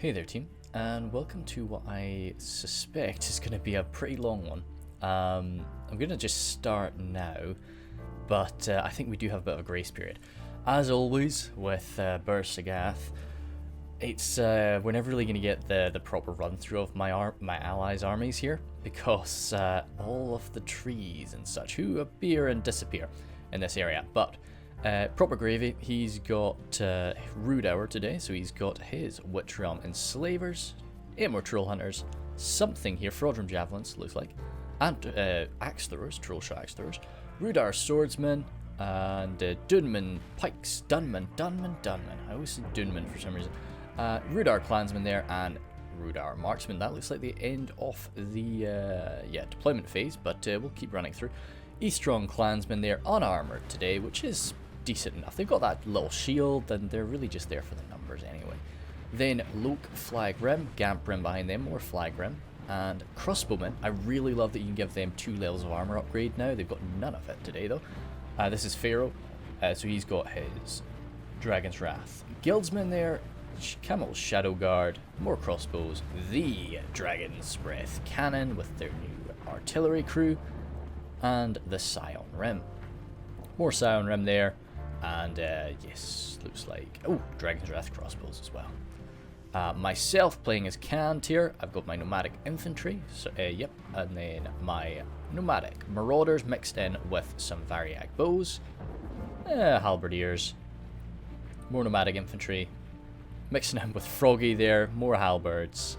Hey there team, and welcome to what I suspect is going to be a pretty long one. I'm going to just start now, but I think we do have a bit of a grace period. As always with Bhur Sagath, we're never really going to get the proper run through of my allies' armies here, because all of the trees and such who appear and disappear in this area. But proper gravy, he's got Rhudaur today, so he's got his Witch Realm Enslavers, 8 more Troll Hunters, something here, Fraudrum Javelins, looks like, and Axe Throwers, Troll Shot Axe Throwers, Rhudaur Swordsmen, and Dunman Pikes, Dunman, I always say Dunman for some reason, Rhudaur Clansmen there, and Rhudaur Marksmen. That looks like the end of the deployment phase, but we'll keep running through. Eastron Clansmen there, unarmored today, which is decent enough. They've got that little shield, and they're really just there for the numbers anyway. Then Loke Flag Rim, Gamp Rim behind them, more Flag Rim, and Crossbowmen. I really love that you can give them 2 levels of armor upgrade now. They've got none of it today though. This is Pharaoh, so he's got his Dragon's Wrath. Guildsmen there, Camel's Shadow Guard, more crossbows, the Dragon's Breath Cannon with their new artillery crew, and the Scion Rim. More Scion Rim there, and yes, looks like, oh, Dragon's Wrath crossbows as well. Myself playing as Cant here, I've got my Nomadic Infantry, so, yep, and then my Nomadic Marauders mixed in with some Variag Bows, Halberdiers, more Nomadic Infantry, mixing in with Froggy there, more Halberds,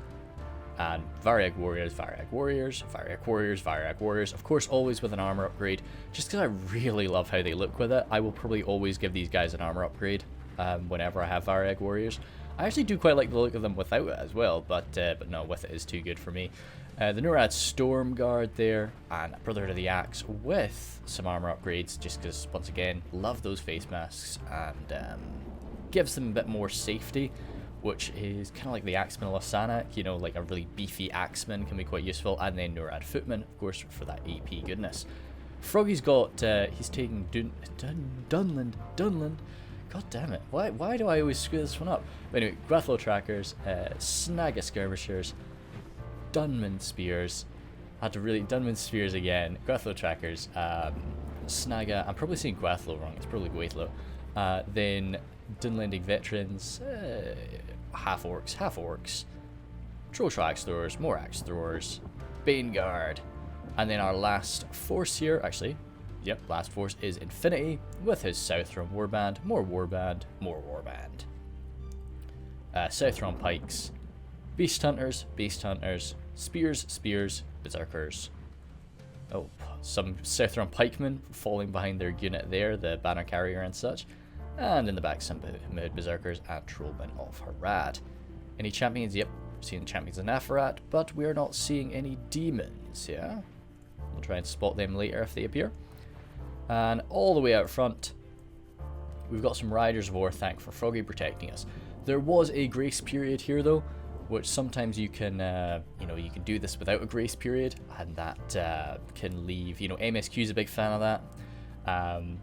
and Variag Warriors, of course always with an armor upgrade, just because I really love how they look with it. I will probably always give these guys an armor upgrade whenever I have Variag Warriors. I actually do quite like the look of them without it as well, but no, with it is too good for me. The Norad Storm Guard there, and Brotherhood of the Axe with some armor upgrades, just because, once again, love those face masks, and gives them a bit more safety, which is kind of like the Axeman Lasana, you know, like a really beefy Axeman can be quite useful, and then Norad Footman, of course, for that AP goodness. Froggy's got, he's taking Dunland, god damn it, why do I always screw this one up? But anyway, Grathlo Trackers, Snaga Skirmishers, Dunman Spears, Dunman Spears again, Grathlo Trackers, Snaga, I'm probably saying Grathlo wrong, it's probably Gwaithlo, then Dunlanding Veterans, half orcs, Troll Shot Axe Throwers, more Axe Throwers, Bane Guard, and then our last force here, actually, yep, last force is Infinity with his Southron Warband, more Warband, Southron Pikes, Beast Hunters, Spears, Berserkers. Oh, some Southron Pikemen falling behind their unit there, the Banner Carrier and such. And in the back, some Mid Berserkers and Trollmen of Harad. Any champions? Yep, seeing champions in Nafarat, but we're not seeing any demons, yeah? We'll try and spot them later if they appear. And all the way out front, we've got some Riders of War, thank for Froggy protecting us. There was a grace period here though, which sometimes you can, you can do this without a grace period, and that can leave, MSQ's a big fan of that.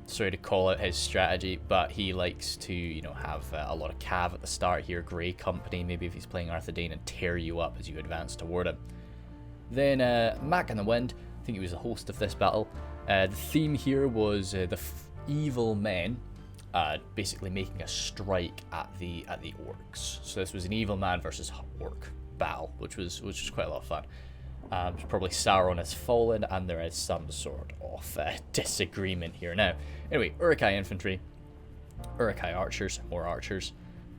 Sorry to call out his strategy, but he likes to, have a lot of cav at the start here, Grey Company, maybe if he's playing Arthedain, and tear you up as you advance toward him. Then Mac in the Wind, I think he was the host of this battle. The theme here was the evil men basically making a strike at the orcs. So this was an evil man versus orc battle, which was quite a lot of fun. Probably Sauron has fallen, and there is some sort of disagreement here now. Anyway, Uruk-hai Infantry, Uruk-hai Archers,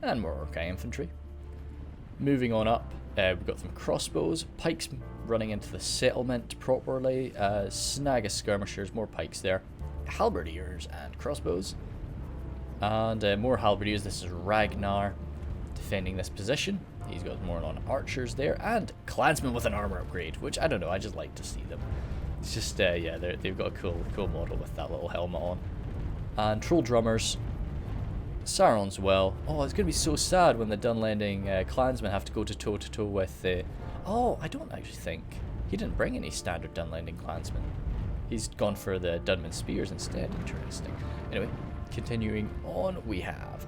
and more Uruk-hai Infantry. Moving on up, we've got some crossbows, pikes running into the settlement properly, Snaga Skirmishers, more pikes there, Halberdiers and crossbows, and more Halberdiers. This is Ragnar defending this position. He's got more non-archers there, and Clansmen with an armor upgrade, which I don't know, I just like to see them. It's just, yeah, they've got a cool model with that little helmet on. And Troll Drummers, Sauron's well. Oh, it's going to be so sad when the Dunlanding Clansmen have to go to toe-to-toe with the... Oh, I don't actually think. He didn't bring any standard Dunlanding Clansmen. He's gone for the Dunman Spears instead. Interesting. Anyway, continuing on, we have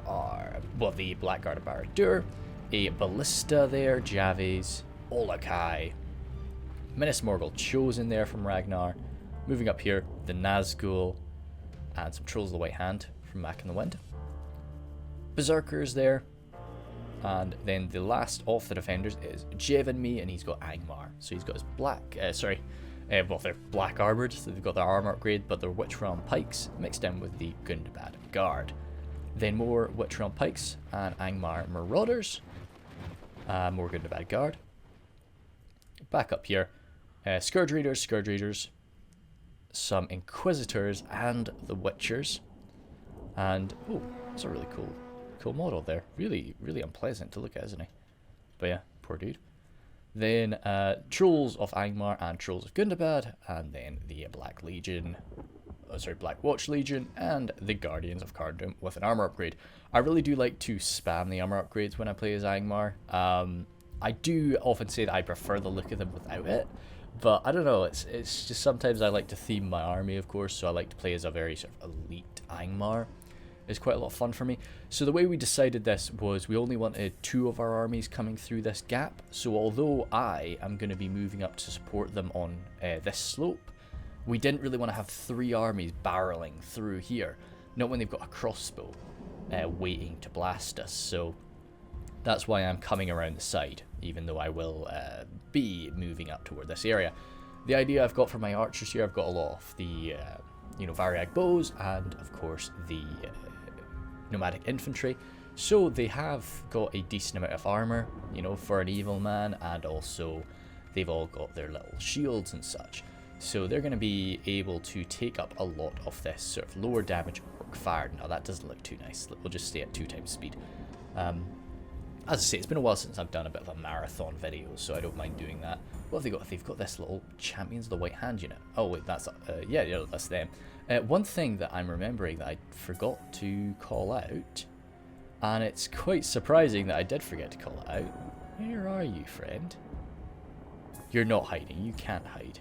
the Blackguard of Barad-dûr, a Ballista there, Javes, Olakai, Minas Morgul chosen there from Ragnar. Moving up here, the Nazgul, and some Trolls of the White Hand from Back in the Wind. Berserkers there. And then the last of the defenders is Jevenme, and he's got Angmar. So he's got his well, they're black armoured, so they've got their armour upgrade, but they're Witch Realm pikes mixed in with the Gundabad Guard. Then more Witch Realm pikes and Angmar Marauders. More Gundabad Guard. Back up here, Scourge Raiders, some Inquisitors, and the Witchers. And, oh, that's a really cool model there. Really, really unpleasant to look at, isn't he? But yeah, poor dude. Then Trolls of Angmar and Trolls of Gundabad, and then the Black Watch Legion, and the Guardians of Cardoon with an armor upgrade. I really do like to spam the armor upgrades when I play as Angmar. I do often say that I prefer the look of them without it, but I don't know, it's just sometimes I like to theme my army, of course, so I like to play as a very sort of elite Angmar. It's quite a lot of fun for me. So the way we decided this was we only wanted 2 of our armies coming through this gap. So although I am going to be moving up to support them on this slope, we didn't really want to have 3 armies barreling through here. Not when they've got a crossbow waiting to blast us. So that's why I'm coming around the side, even though I will be moving up toward this area. The idea I've got for my archers here, I've got a lot of the Variag bows and, of course, the nomadic infantry, so they have got a decent amount of armor, for an evil man, and also they've all got their little shields and such, so they're going to be able to take up a lot of this sort of lower damage orc fire. Now that doesn't look too nice. We'll just stay at 2 times speed. As I say, it's been a while since I've done a bit of a marathon video, so I don't mind doing that. What have they got? They've got this little Champions of the White Hand unit. Oh wait, that's yeah, that's them. One thing that I'm remembering that I forgot to call out, and it's quite surprising that I did forget to call it out. Where are you, friend? You're not hiding. You can't hide.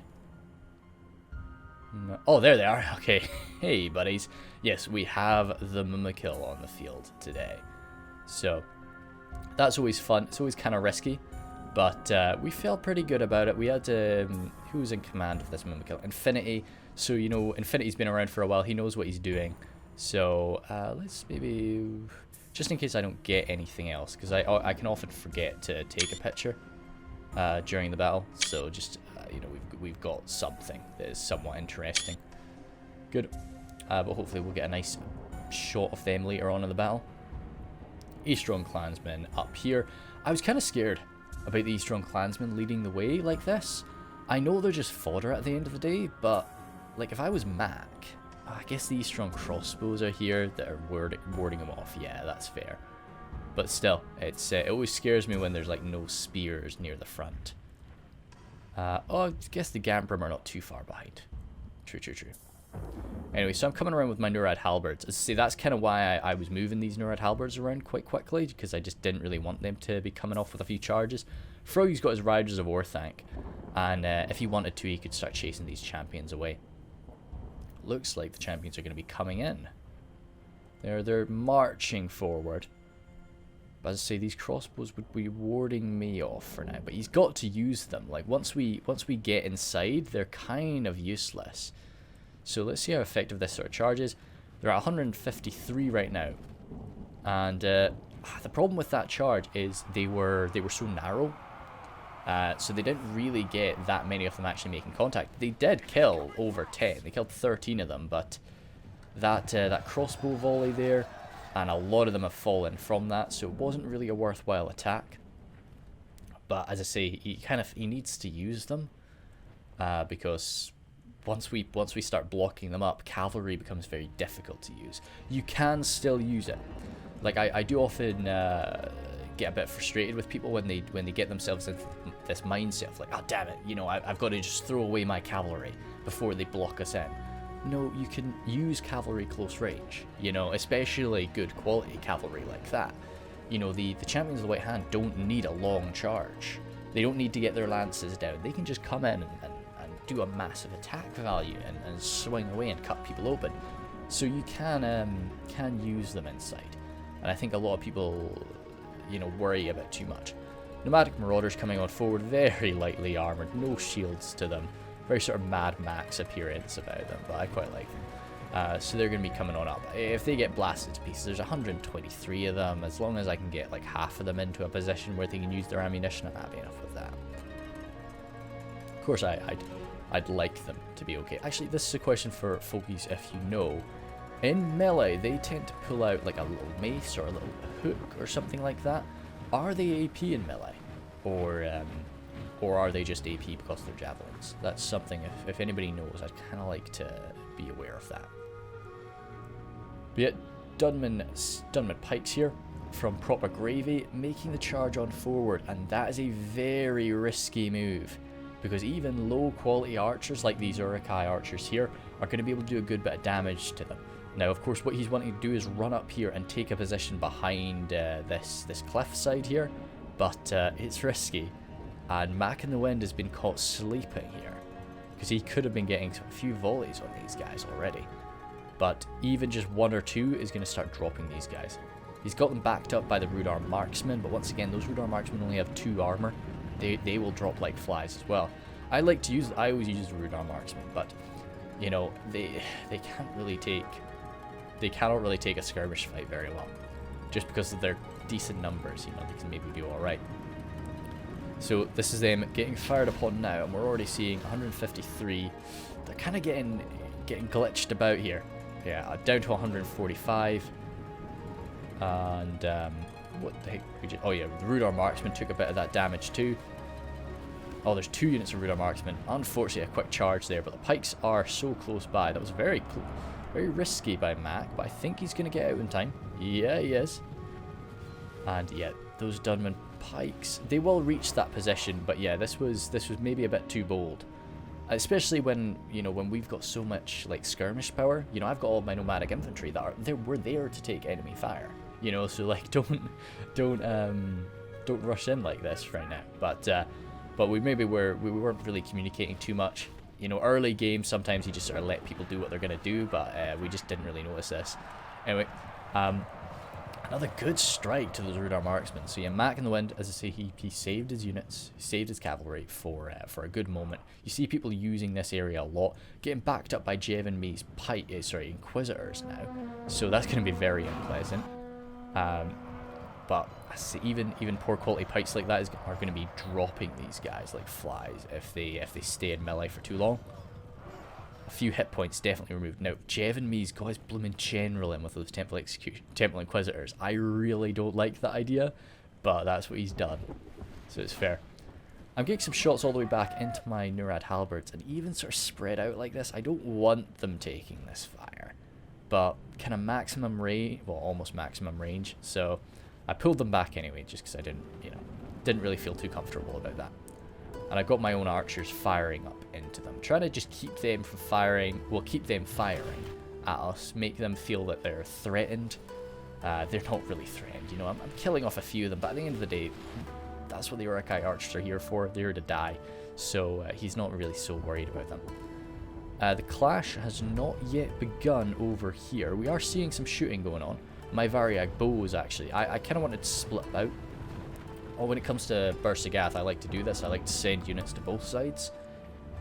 No. Oh, there they are. Okay. Hey, buddies. Yes, we have the Mumakil on the field today. So that's always fun. It's always kind of risky, but we felt pretty good about it. We had who was in command of this Mumakil? Infinity. So Infinity's been around for a while. He knows what he's doing. So let's maybe, just in case I don't get anything else, because I can often forget to take a picture during the battle. So just we've got something that is somewhat interesting. Good, but hopefully we'll get a nice shot of them later on in the battle. Eastron Clansmen up here. I was kind of scared about the Eastron Clansmen leading the way like this. I know they're just fodder at the end of the day, but like if I was Mac, I guess the Eastron crossbows are here that are warding them off. Yeah, that's fair. But still, it always scares me when there's like no spears near the front. Oh, I guess the Gambrim are not too far behind. True. Anyway, so I'm coming around with my Nurad halberds. See, that's kind of why I was moving these Nurad halberds around quite quickly, because I just didn't really want them to be coming off with a few charges. Frogy's got his Riders of Orthanc, and if he wanted to, he could start chasing these champions away. Looks like the champions are going to be coming in. They're marching forward. But as I say, these crossbows would be warding me off for now. But he's got to use them. Like once we get inside, they're kind of useless. So let's see how effective this sort of charge is. They're at 153 right now. And the problem with that charge is they were so narrow. So they didn't really get that many of them actually making contact. They did kill over 10. They killed 13 of them, but that crossbow volley there, and a lot of them have fallen from that, so it wasn't really a worthwhile attack. But as I say, he needs to use them, because once we start blocking them up, cavalry becomes very difficult to use. You can still use it. Like I do often get a bit frustrated with people when they get themselves into this mindset of like, oh damn it, I've got to just throw away my cavalry before they block us in. No, you can use cavalry close range, especially good quality cavalry like that. The champions of the White Hand don't need a long charge. They don't need to get their lances down. They can just come in and do a massive attack value and swing away and cut people open. So you can use them inside. And I think a lot of people you know, worry a bit too much. Nomadic Marauders coming on forward, very lightly armoured, no shields to them. Very sort of Mad Max appearance about them, but I quite like them. So they're going to be coming on up. If they get blasted to pieces, there's 123 of them. As long as I can get like half of them into a position where they can use their ammunition, I'm happy enough with that. Of course, I'd like them to be okay. Actually, this is a question for folkies if you know. In melee, they tend to pull out like a little mace or a little hook or something like that. Are they AP in melee? Or are they just AP because they're javelins? That's something, if anybody knows, I'd kind of like to be aware of that. But yet, Dunman pikes here from Proper Gravy, making the charge on forward, and that is a very risky move, because even low quality archers like these Uruk-hai archers here are going to be able to do a good bit of damage to them. Now, of course, what he's wanting to do is run up here and take a position behind this cliff side here, but it's risky. And Mac in the Wind has been caught sleeping here, because he could have been getting a few volleys on these guys already. But even just one or two is going to start dropping these guys. He's got them backed up by the Rhudaur marksmen, but once again, those Rhudaur marksmen only have 2 armor. They will drop like flies as well. I always use the Rhudaur marksmen, but you know, they cannot really take a skirmish fight very long, just because of their decent numbers. You know, they can maybe do all right. So this is them getting fired upon now, and we're already seeing 153. They're kind of getting glitched about here. Yeah, down to 145. And what the heck? Oh yeah, the Rhudaur marksman took a bit of that damage too. Oh, there's 2 units of Rhudaur marksman. Unfortunately, a quick charge there, but the pikes are so close by. That was very risky by Mac, but I think he's going to get out in time. Yeah, he is. And yeah, those Dunman pikes, they will reach that position, but yeah, this was maybe a bit too bold. Especially when, you know, when we've got so much like skirmish power. You know, I've got all my nomadic infantry that were there to take enemy fire. You know, so like don't rush in like this right now. But we weren't really communicating too much. You know, early game sometimes you just sort of let people do what they're gonna do, but we just didn't really notice this. Anyway, another good strike to those Rhudaur marksmen. So yeah, Mac in the Wind, as I say, he saved his units, he saved his cavalry for a good moment. You see people using this area a lot, getting backed up by Jevin Mee's Inquisitors now. So that's going to be very unpleasant. But I see even poor quality pikes like that are going to be dropping these guys like flies if they stay in melee for too long. A few hit points definitely removed. Now, Jevin Mee's got his blooming general in with those Temple Inquisitors. I really don't like that idea, but that's what he's done, so it's fair. I'm getting some shots all the way back into my Nurad halberds, and even sort of spread out like this, I don't want them taking this fire, but kind of maximum range, well, almost maximum range, so I pulled them back anyway, just because I didn't really feel too comfortable about that. And I got my own archers firing up into them, trying to just keep them from firing, keep them firing at us, make them feel that they're threatened. They're not really threatened, you know, I'm killing off a few of them, but at the end of the day, that's what the Uruk-hai archers are here for. They're here to die, so he's not really so worried about them. The clash has not yet begun over here. We are seeing some shooting going on. My Variag bows, actually, I kind of wanted to split out. Or when it comes to Bhur Sagath, I like to do this. I like to send units to both sides.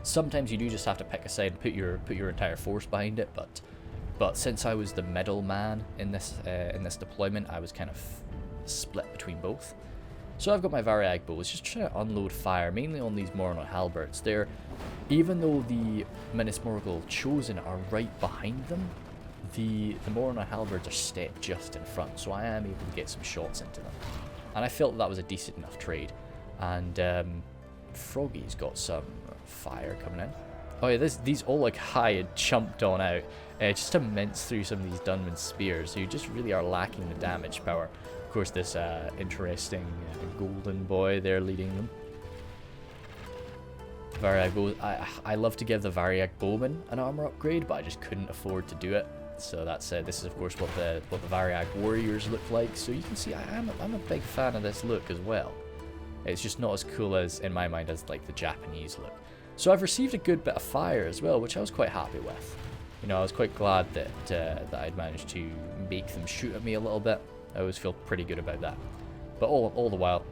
Sometimes you do just have to pick a side and put your entire force behind it, but since I was the middleman in this deployment, I was kind of split between both. So I've got my Variag bows, just trying to unload fire, mainly on these Moronot halberds. Even though the Minas Morgul Chosen are right behind them, the Moronot halberds are stepped just in front, so I am able to get some shots into them. And I felt that was a decent enough trade. And Froggy's got some fire coming in. Oh yeah, these all like high and jumped on out, just to mince through some of these Dunman spears, who just really are lacking the damage power. Of course, this interesting golden boy there leading them. Variag bow. I love to give the Variag bowman an armor upgrade, but I just couldn't afford to do it. So that's this is of course what the Variag warriors look like. So you can see I'm a big fan of this look as well. It's just not as cool as, in my mind, as like the Japanese look. So I've received a good bit of fire as well, which I was quite happy with. You know, I was quite glad that I'd managed to make them shoot at me a little bit. I always feel pretty good about that. But all the while,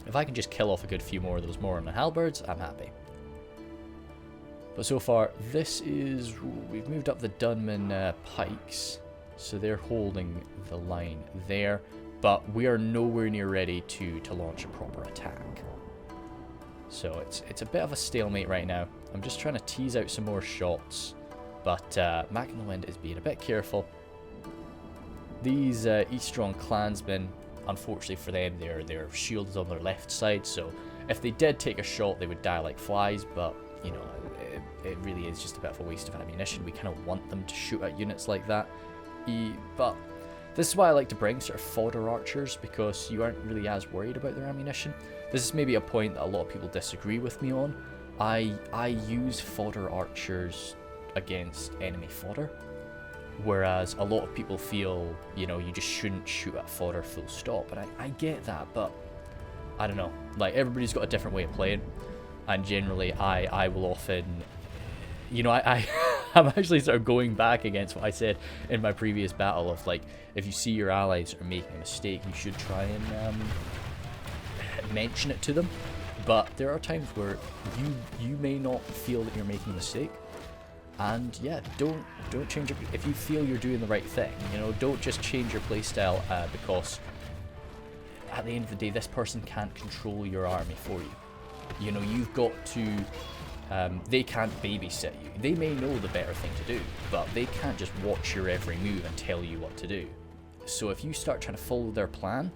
if I can just kill off a good few more of those Moron and halberds, I'm happy. But so far, this is... we've moved up the Dunman pikes, so they're holding the line there. But we are nowhere near ready to launch a proper attack. So it's a bit of a stalemate right now. I'm just trying to tease out some more shots, but Mac in the Wind is being a bit careful. These Eastron clansmen, unfortunately for them, their shield is on their left side, so if they did take a shot, they would die like flies, but, you know, it really is just a bit of a waste of ammunition. We kind of want them to shoot at units like that. But this is why I like to bring sort of fodder archers, because you aren't really as worried about their ammunition. This is maybe a point that a lot of people disagree with me on. I use fodder archers against enemy fodder, whereas a lot of people feel, you know, you just shouldn't shoot at fodder full stop. And I get that, but I don't know. Like, everybody's got a different way of playing, and generally I will often, you know, I'm actually sort of going back against what I said in my previous battle of, like, if you see your allies are making a mistake, you should try and mention it to them. But there are times where you may not feel that you're making a mistake, and yeah, don't change your, if you feel you're doing the right thing, you know, don't just change your playstyle because at the end of the day this person can't control your army for you. You know, you've got to they can't babysit you. They may know the better thing to do, but they can't just watch your every move and tell you what to do. So if you start trying to follow their plan,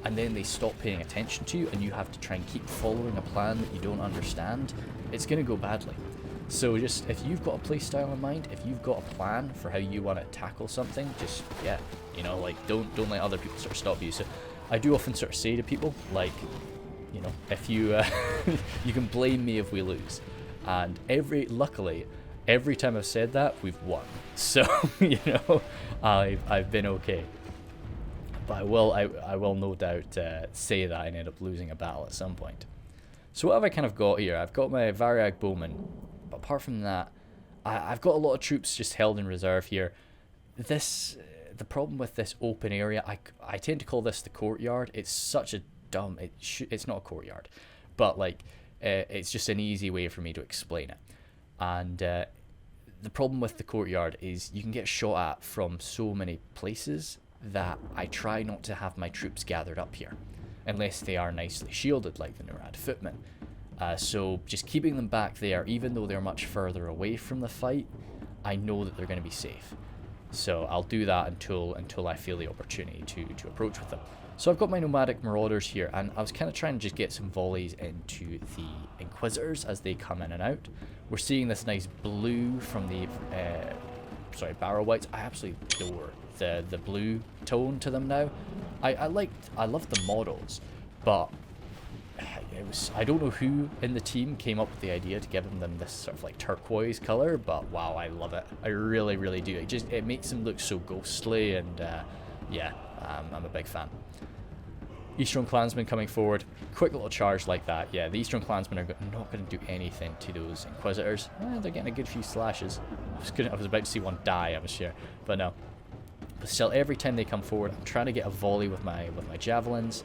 and then they stop paying attention to you, and you have to try and keep following a plan that you don't understand, it's going to go badly. So just, if you've got a playstyle in mind, if you've got a plan for how you want to tackle something, just, yeah, you know, like, don't let other people sort of stop you. So I do often sort of say to people, like, you know, if you, you can blame me if we lose. And luckily, every time I've said that, we've won. So, you know, I've been okay. But I will no doubt say that and end up losing a battle at some point. So what have I kind of got here? I've got my Variag Bowmen, but apart from that, I've got a lot of troops just held in reserve here. The problem with this open area, I tend to call this the courtyard. It's such a dumb, it's not a courtyard, but like it's just an easy way for me to explain it. And the problem with the courtyard is you can get shot at from so many places that I try not to have my troops gathered up here, unless they are nicely shielded like the Narad footmen. So just keeping them back there, even though they're much further away from the fight, I know that they're going to be safe. So I'll do that until I feel the opportunity to approach with them. So I've got my nomadic marauders here, and I was kind of trying to just get some volleys into the Inquisitors as they come in and out. We're seeing this nice blue from the Barrow Whites. I absolutely adore the blue tone to them now. I love the models, but I don't know who in the team came up with the idea to give them this sort of like turquoise color, but wow, I love it. I really, really do. It makes them look so ghostly, and yeah, I'm a big fan. Eastern Clansmen coming forward, quick little charge like that. Yeah, the Eastern Clansmen are not going to do anything to those Inquisitors. They're getting a good few slashes. I was about to see one die, I was sure, but no. But still, every time they come forward, I'm trying to get a volley with my javelins.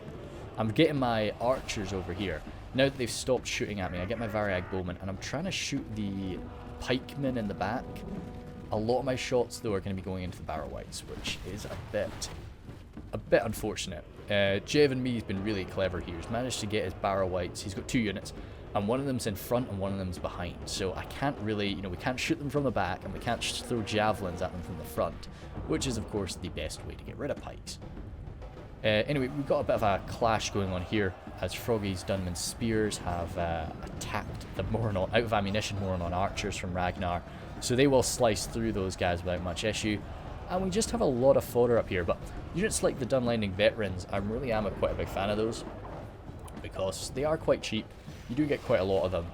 I'm getting my archers over here. Now that they've stopped shooting at me, I get my Variag Bowmen, and I'm trying to shoot the pikemen in the back. A lot of my shots, though, are going to be going into the Barrow Whites, which is a bit unfortunate. Jev and me has been really clever here. He's managed to get his Barrow Whites. He's got 2 units, and one of them's in front and one of them's behind. So I can't really, you know, we can't shoot them from the back, and we can't throw javelins at them from the front, which is, of course, the best way to get rid of pikes. Anyway, we've got a bit of a clash going on here, as Froggy's Dunman Spears have attacked the Moron, out of ammunition Moron archers from Ragnar, so they will slice through those guys without much issue. And we just have a lot of fodder up here, but units like the Dunlanding Veterans, I really am quite a big fan of those, because they are quite cheap. You do get quite a lot of them,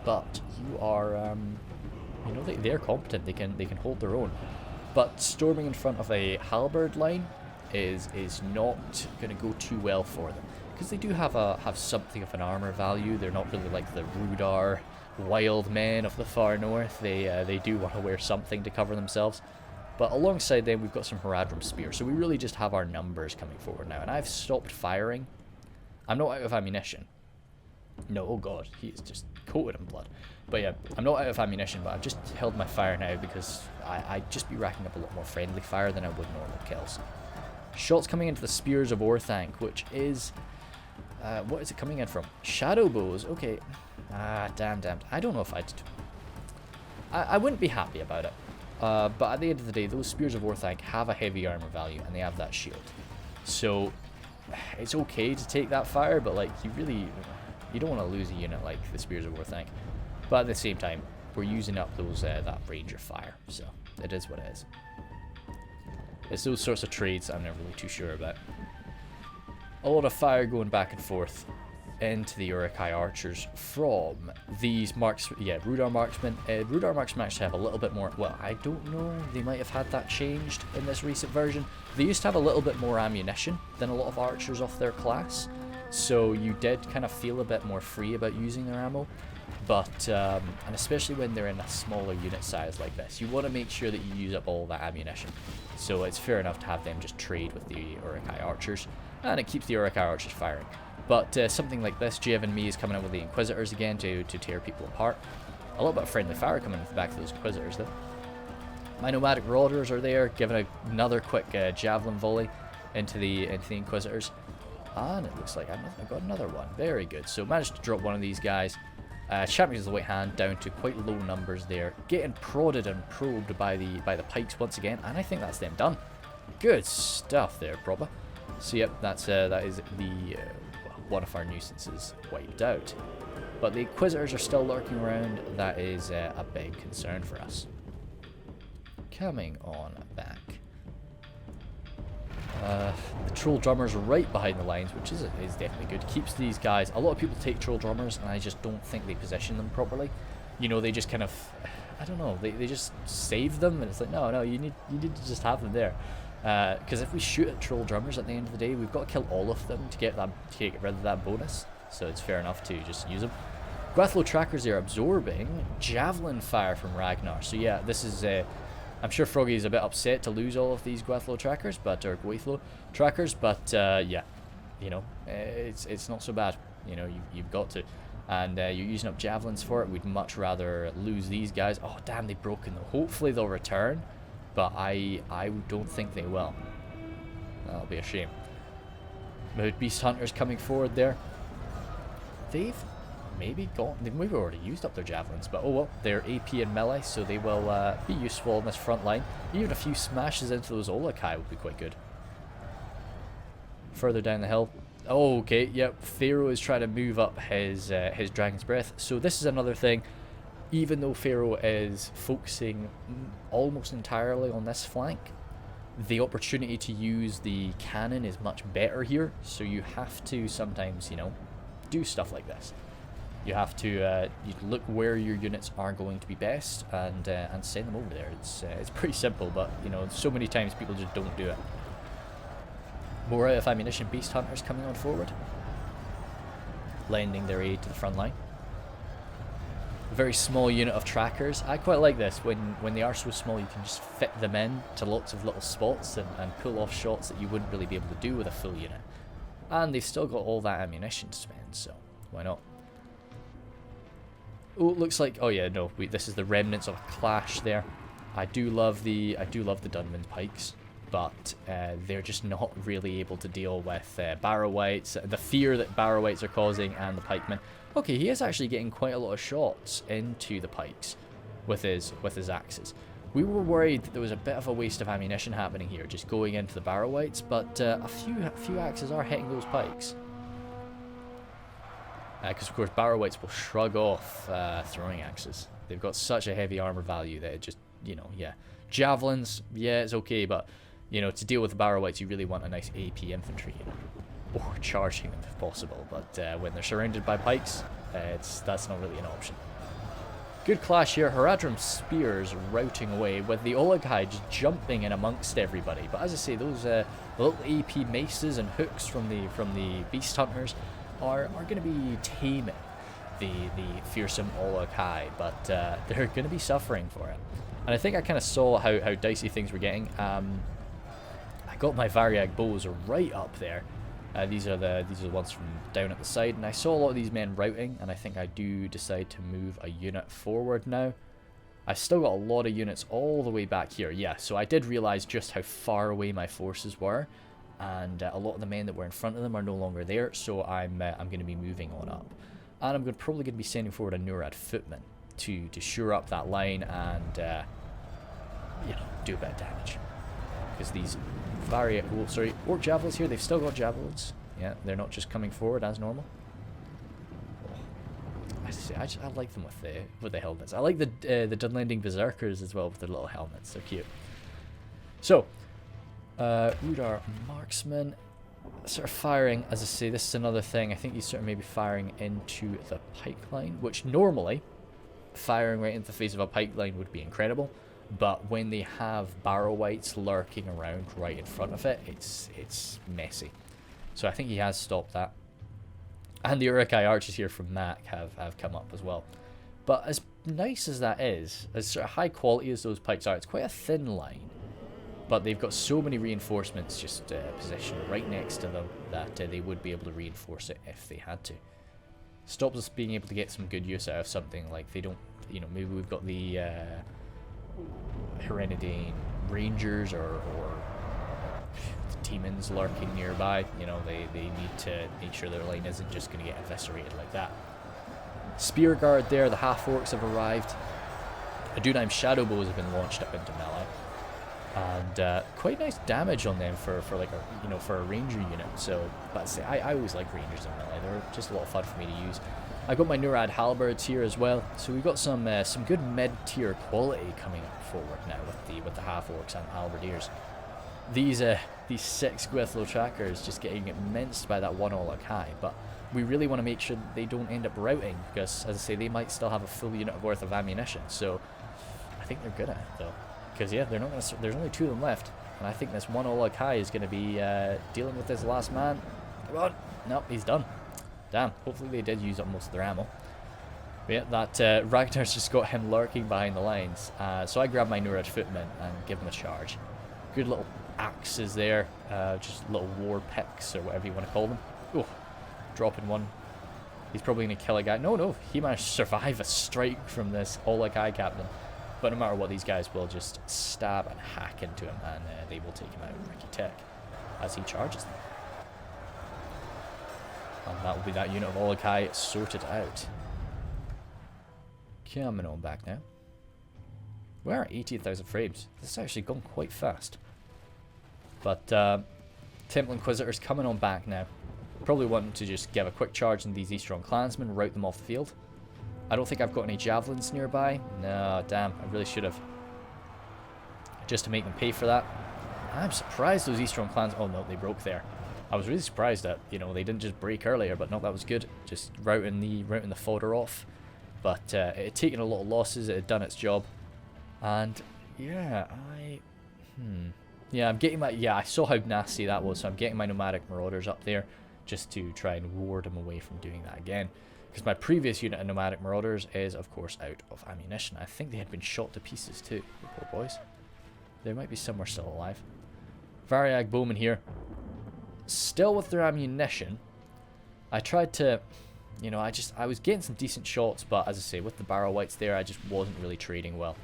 but you are, you know, they're competent. They can hold their own. But storming in front of a halberd line is not going to go too well for them, because they do have something of an armor value. They're not really like the Rhudaur wild men of the far north. They do want to wear something to cover themselves. But alongside them, we've got some Harad spears. So we really just have our numbers coming forward now. And I've stopped firing. I'm not out of ammunition. No, oh god, he is just coated in blood. But yeah, I'm not out of ammunition, but I've just held my fire now because I'd just be racking up a lot more friendly fire than I would normal kills. Shots coming into the Spears of Orthanc, which is... what is it coming in from? Shadow bows, okay. Damn. I don't know if I'd... I wouldn't be happy about it. But at the end of the day, those Spears of Orthanc have a heavy armor value, and they have that shield. So, it's okay to take that fire, but like, you don't want to lose a unit like the Spears of Orthanc. But at the same time, we're using up those that Ranger fire, so it is what it is. It's those sorts of trades I'm never really too sure about. A lot of fire going back and forth into the Uruk-hai archers from these Rhudaur marksmen. Rhudaur marksmen actually have a little bit more, well, I don't know, they might have had that changed in this recent version. They used to have a little bit more ammunition than a lot of archers of their class, so you did kind of feel a bit more free about using their ammo. But, and especially when they're in a smaller unit size like this, you want to make sure that you use up all that ammunition. So it's fair enough to have them just trade with the Uruk-hai archers, and it keeps the Uruk-hai archers firing. But something like this, Jev and me is coming out with the Inquisitors again to tear people apart. A little bit of friendly fire coming off the back of those Inquisitors though. My Nomadic Marauders are there, giving another quick javelin volley into the Inquisitors. And it looks like I got another one. Very good. So managed to drop one of these guys. Champions of the White Hand down to quite low numbers there. Getting prodded and probed by the pikes once again. And I think that's them done. Good stuff there, proper. So yep, that is the... one of our nuisances wiped out. But the Inquisitors are still lurking around. That is a big concern for us. Coming on back. The Troll Drummers right behind the lines, which is definitely good. Keeps these guys... A lot of people take Troll Drummers, and I just don't think they position them properly. You know, they just kind of... I don't know. They just save them, and it's like, no, you need to just have them there. Because if we shoot at Troll Drummers at the end of the day, we've got to kill all of them to get rid of that bonus. So it's fair enough to just use them. Gwathlo Trackers are absorbing Javelin Fire from Ragnar. So yeah, this is... I'm sure Froggy is a bit upset to lose all of these Gwathlo Trackers, or Gwathlo Trackers, but yeah, you know, it's not so bad. You know, you've got to. And you're using up Javelins for it. We'd much rather lose these guys. Oh, damn, they've broken though. Hopefully they'll return. But I don't think they will. That'll be a shame. Mood Beast Hunters coming forward there. They've maybe already used up their javelins, but oh well, they're AP and melee, so they will be useful on this front line. Even a few smashes into those Uruk-hai would be quite good. Further down the hill. Oh, okay, yep. Pharaoh is trying to move up his Dragon's Breath. So this is another thing. Even though Pharaoh is focusing almost entirely on this flank, the opportunity to use the cannon is much better here. So you have to sometimes, you know, do stuff like this. You have to you look where your units are going to be best and send them over there. It's pretty simple, but you know, so many times people just don't do it. More out of ammunition Beast Hunters coming on forward, lending their aid to the front line. A very small unit of trackers. I quite like this. When they are so small, you can just fit them in to lots of little spots and pull off shots that you wouldn't really be able to do with a full unit. And they've still got all that ammunition to spend, so why not? Oh, it looks like... Oh yeah, no, this is the remnants of a clash there. I do love the Dunland pikes, but they're just not really able to deal with Barrow-wights, the fear that Barrow-wights are causing, and the pikemen. Okay, he is actually getting quite a lot of shots into the pikes with his axes. We were worried that there was a bit of a waste of ammunition happening here, just going into the Barrow-wights, but a few axes are hitting those pikes. Because of course Barrow-wights will shrug off throwing axes. They've got such a heavy armor value that it just, you know, yeah. Javelins, yeah, it's okay, but, you know, to deal with the Barrow-wights, you really want a nice AP infantry, you know, or charging them if possible. But when they're surrounded by pikes, that's not really an option. Good clash here. Haradrim spears routing away with the Uruk-hai just jumping in amongst everybody. But as I say, those little AP maces and hooks from the Beast Hunters are going to be taming the fearsome Olokai, but they're going to be suffering for it. And I think I kind of saw how dicey things were getting. I got my Variag bows right up there. These are the ones from down at the side, and I saw a lot of these men routing, and I think I do decide to move a unit forward now. I've still got a lot of units all the way back here. Yeah, so I did realize just how far away my forces were, and a lot of the men that were in front of them are no longer there. So I'm going to be moving on up, and I'm probably going to be sending forward a Nurad footman to shore up that line and you know, do a bit of damage, because these Orc javelins here, they've still got javelins. Yeah, they're not just coming forward as normal. I like them with the helmets. I like the Dunlanding berserkers as well with their little helmets. They're cute. So, Rhudaur marksman, sort of firing. As I say, this is another thing. I think he's sort of maybe firing into the pipeline, which normally firing right into the face of a pipeline would be incredible. But when they have barrow wights lurking around right in front of it, it's messy. So I think he has stopped that. And the Uruk-hai archers here from Mac have come up as well. But as nice as that is, as sort of high quality as those pikes are, it's quite a thin line. But they've got so many reinforcements just positioned right next to them that they would be able to reinforce it if they had to. Stops us being able to get some good use out of something like they don't, you know, maybe we've got the Herenidane Rangers or demons lurking nearby. You know, they need to make sure their line isn't just going to get eviscerated like that. Spear guard there, the half orcs have arrived. Adunheim shadow bows have been launched up into melee, and quite nice damage on them for like a, you know, for a ranger unit. So, but say I always like rangers in melee. They're just a lot of fun for me to use. I got my Nurad halberds here as well, so we've got some good mid-tier quality coming up forward now with the half orcs and halberdiers. These 6 Gwithlo trackers just getting minced by that one Olokai, but we really want to make sure that they don't end up routing, because as I say, they might still have a full unit worth of ammunition. So I think they're good at it though, because yeah, they're not gonna, there's only 2 of them left, and I think this one Olokai is going to be dealing with this last man. Come on, nope, he's done. Damn, hopefully they did use up most of their ammo. But yeah, that Ragnar's just got him lurking behind the lines. So I grab my Nurad footman and give him a charge. Good little axes there, just little war picks or whatever you want to call them. Oh, dropping one. He's probably going to kill a guy. No, he managed to survive a strike from this Olokai captain. But no matter what, these guys will just stab and hack into him, and they will take him out Ricky Tech as he charges them. And that will be that unit of Olokai sorted out. Coming on back now. We're at 18,000 frames. This has actually gone quite fast. But Temple Inquisitors coming on back now. Probably wanting to just give a quick charge on these Eastron clansmen, rout them off the field. I don't think I've got any javelins nearby. No, damn, I really should have. Just to make them pay for that. I'm surprised those Eastron clans... Oh no, they broke there. I was really surprised that, you know, they didn't just break earlier, but no, that was good. Just routing the fodder off. But it had taken a lot of losses, it had done its job. And yeah, I'm getting my... Yeah, I saw how nasty that was, so I'm getting my nomadic marauders up there just to try and ward them away from doing that again. Because my previous unit of nomadic marauders is, of course, out of ammunition. I think they had been shot to pieces too, the poor boys. There might be somewhere still alive. Variag bowmen here. Still with their ammunition. I tried to, you know, I was getting some decent shots, but as I say, with the barrow wights there, I just wasn't really trading well.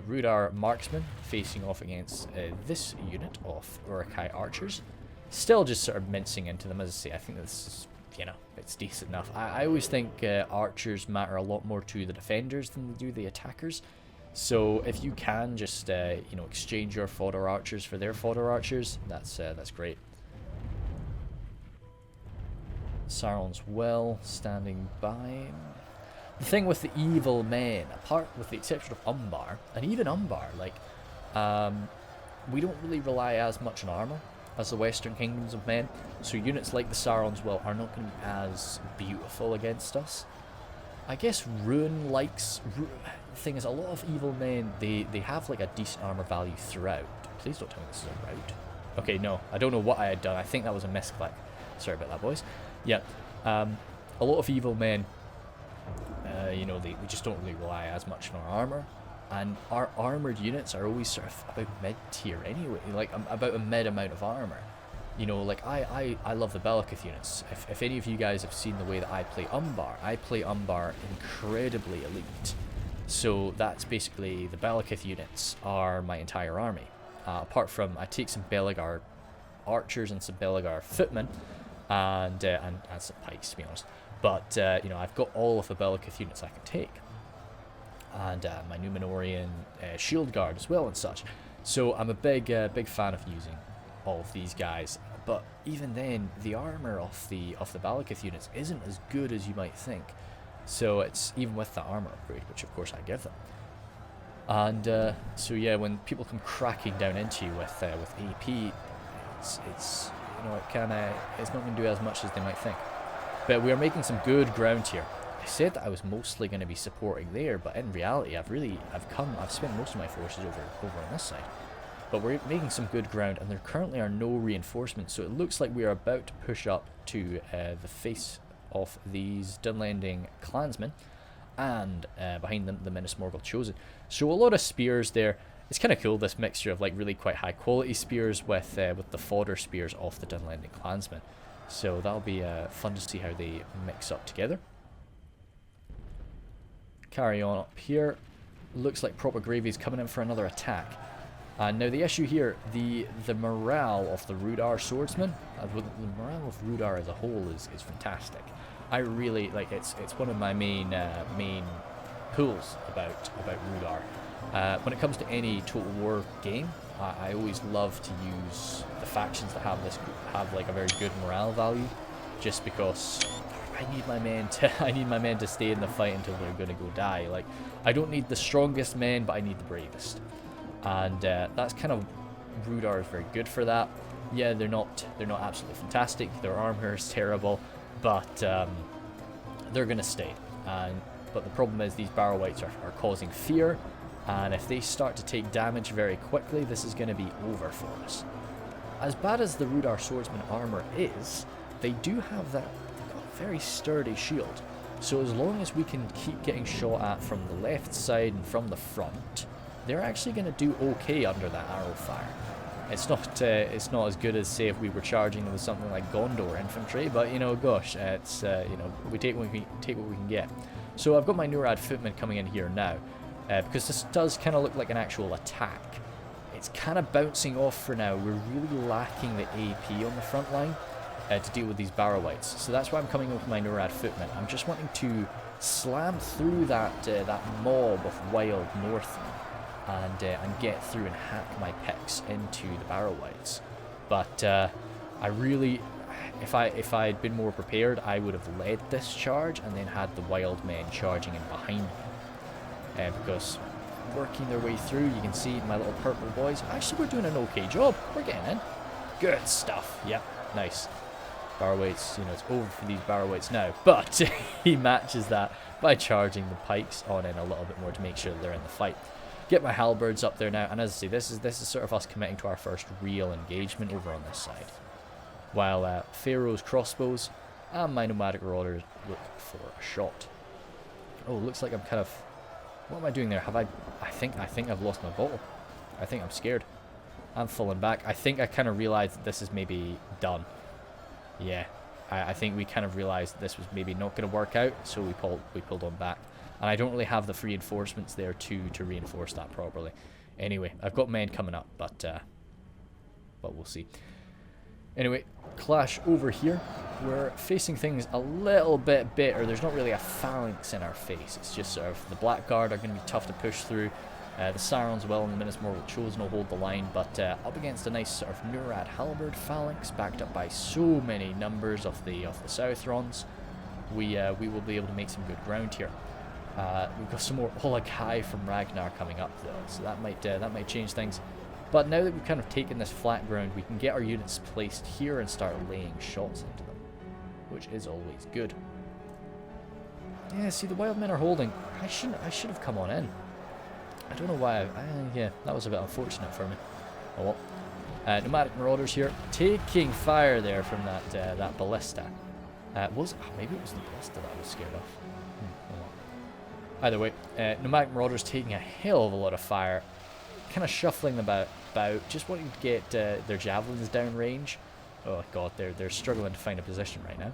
Rhudaur marksman facing off against this unit of Uruk-hai archers. Still just sort of mincing into them. As I say, I think this is, you know, it's decent enough. I always think archers matter a lot more to the defenders than they do the attackers. So if you can just, you know, exchange your fodder archers for their fodder archers, that's great. Sauron's well standing by. The thing with the evil men, apart with the exception of Umbar, and even Umbar, like, we don't really rely as much on armor as the Western Kingdoms of Men. So units like the Sauron's well are not going to be as beautiful against us. I guess Rhun likes... The thing is, a lot of evil men, they have like a decent armor value throughout. Please don't tell me this is a rout. Okay, no, I don't know what I had done. I think that was a misclick. Sorry about that, boys. Yeah, A lot of evil men, you know, we just don't really rely as much on our armor, and our armored units are always sort of about mid-tier anyway, like about a mid amount of armor. You know, like I love the Bellicith units. If any of you guys have seen the way that I play Umbar incredibly elite. So that's basically, the Bellicith units are my entire army. Apart from, I take some Belegar archers and some Belegar footmen, and some pikes, to be honest. But you know, I've got all of the Bellicith units I can take, and my Numenorian shield guard as well and such. So I'm a big fan of using all of these guys. But even then, the armor of the Bellicith units isn't as good as you might think. So it's even with the armor upgrade, which of course I give them. And so yeah, when people come cracking down into you with AP, it's you know, it's not going to do as much as they might think. But we are making some good ground here. I said that I was mostly going to be supporting there, but in reality, I've spent most of my forces over on this side. But we're making some good ground, and there currently are no reinforcements, so it looks like we are about to push up to the face of these Dunlanding clansmen, and behind them the Minas Morgul Chosen. So a lot of spears there. It's kind of cool, this mixture of like really quite high quality spears with the fodder spears of the Dunlanding clansmen. So that'll be fun to see how they mix up together. Carry on up here. Looks like Proper Gravy's coming in for another attack. Now the issue here, the morale of the Rhudaur swordsmen, the morale of Rhudaur as a whole is fantastic. I really like it's one of my main pulls about Rhudaur. When it comes to any Total War game, I always love to use the factions that have like a very good morale value, just because I need my men to stay in the fight until they're gonna go die. Like, I don't need the strongest men, but I need the bravest. And that's kind of, Rhudaur is very good for that. Yeah, they're not absolutely fantastic. Their armor is terrible, but they're gonna stay. But the problem is these barrow wights are causing fear, and if they start to take damage very quickly, this is going to be over for us. As bad as the Rhudaur swordsman armor is, they do have that very sturdy shield. So as long as we can keep getting shot at from the left side and from the front, they're actually going to do okay under that arrow fire. It's not as good as, say, if we were charging them with something like Gondor infantry, but you know, gosh, it's you know, we take what we can get. So I've got my Nurad footmen coming in here now, because this does kind of look like an actual attack. It's kind of bouncing off for now. We're really lacking the AP on the front line to deal with these barrow wights. So that's why I'm coming in with my Nurad footmen. I'm just wanting to slam through that mob of wild Northmen and get through and hack my picks into the barrow wights. But I really, if I'd been more prepared, I would have led this charge and then had the wild men charging in behind me. Because working their way through, you can see my little purple boys. Actually, we're doing an okay job. We're getting in. Good stuff. Yep, nice. Barrow wights, you know, it's over for these barrow wights now. But he matches that by charging the pikes on in a little bit more to make sure that they're in the fight. Get my halberds up there now, and as I say, this is sort of us committing to our first real engagement over on this side. While Pharaoh's crossbows and my nomadic marauders look for a shot. Oh, looks like I'm kind of... What am I doing there? I think I've lost my bottle. I think I'm scared. I'm falling back. I think I kind of realized that this is maybe done. Yeah, I think we kind of realized that this was maybe not going to work out, so we pulled on back. And I don't really have the reinforcements there to reinforce that properly. Anyway, I've got men coming up, but we'll see. Anyway, clash over here. We're facing things a little bit better. There's not really a phalanx in our face. It's just sort of the Blackguard are going to be tough to push through. The Sarons well and the Minas Morgul Chosen will hold the line, but up against a nice sort of Nurad halberd phalanx backed up by so many numbers of the Southrons, we will be able to make some good ground here. We've got some more Olagai from Ragnar coming up though, so that might change things. But now that we've kind of taken this flat ground, we can get our units placed here and start laying shots into them, which is always good. Yeah, see, the wild men are holding. I should have come on in. I don't know why. Yeah, that was a bit unfortunate for me. Oh well. Nomadic marauders here, taking fire there from that ballista. Maybe it was the ballista that I was scared of. Either way, nomadic marauders taking a hell of a lot of fire, kind of shuffling them about, just wanting to get their javelins down range. Oh god, they're struggling to find a position right now.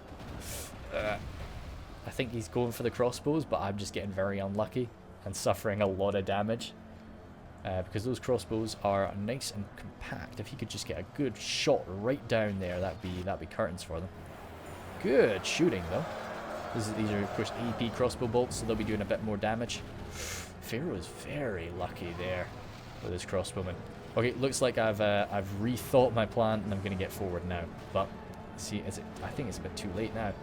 I think he's going for the crossbows, but I'm just getting very unlucky and suffering a lot of damage. Because those crossbows are nice and compact. If he could just get a good shot right down there, that'd be curtains for them. Good shooting though. These are of course AP crossbow bolts, so they'll be doing a bit more damage. Pharaoh is very lucky there with his crossbowmen. Okay, looks like I've rethought my plan and I'm going to get forward now. But see, I think it's a bit too late now,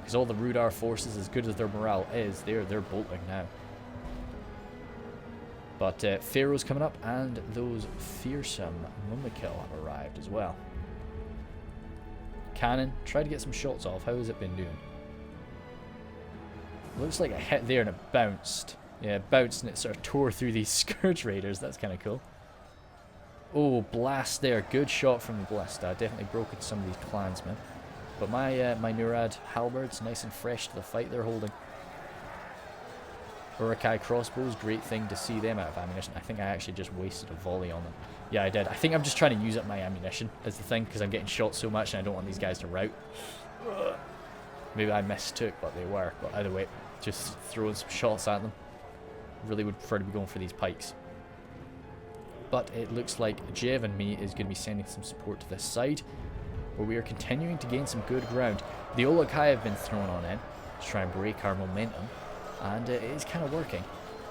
because all the Rhudaur forces, as good as their morale is, they're bolting now. But Pharaoh's coming up, and those fearsome Mumakil have arrived as well. Cannon, try to get some shots off. How has it been doing? Looks like a hit there and it bounced. Yeah, it bounced and it sort of tore through these Scourge Raiders. That's kind of cool. Oh, blast there. Good shot from the ballista. Definitely broken some of these clansmen. But my Nurad halberds, nice and fresh to the fight they're holding. Urukai crossbows, great thing to see them out of ammunition. I think I actually just wasted a volley on them. Yeah, I did. I think I'm just trying to use up my ammunition as the thing, because I'm getting shot so much and I don't want these guys to rout. Maybe I mistook what they were, but either way, just throwing some shots at them. Really would prefer to be going for these pikes. But it looks like Jev and me is going to be sending some support to this side, where we are continuing to gain some good ground. The Olokai have been thrown on in to try and break our momentum, and it is kind of working.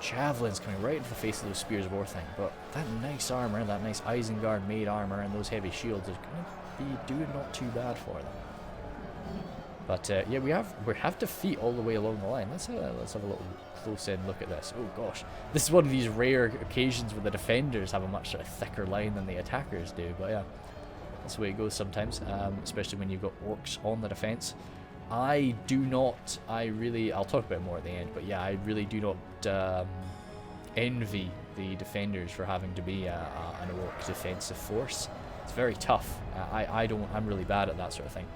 Javelins coming right into the face of those Spears of War thing, but that nice armor, that nice Isengard made armor, and those heavy shields is going to be doing not too bad for them. But yeah, we have defeat all the way along the line. Let's have a little close-in look at this. Oh gosh, this is one of these rare occasions where the defenders have a much sort of thicker line than the attackers do. But yeah, that's the way it goes sometimes, especially when you've got orcs on the defense. I'll talk about it more at the end, but yeah, I really do not envy the defenders for having to be an orc defensive force. It's very tough. I'm really bad at that sort of thing.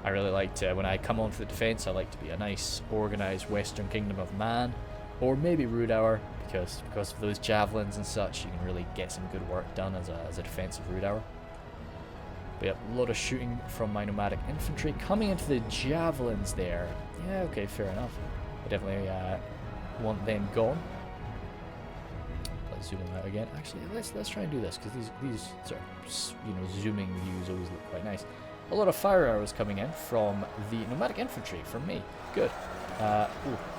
I really like to, when I come onto the defense, I like to be a nice, organized Western Kingdom of Man, or maybe Rhudaur, because of those javelins and such, you can really get some good work done as a defensive Rhudaur. But yeah, a lot of shooting from my nomadic infantry coming into the javelins there. Yeah, okay, fair enough. I definitely want them gone. Let's zoom them out again. Actually, let's try and do this, because these sort of zooming views always look quite nice. A lot of fire arrows coming in from the nomadic infantry, from me. Good. A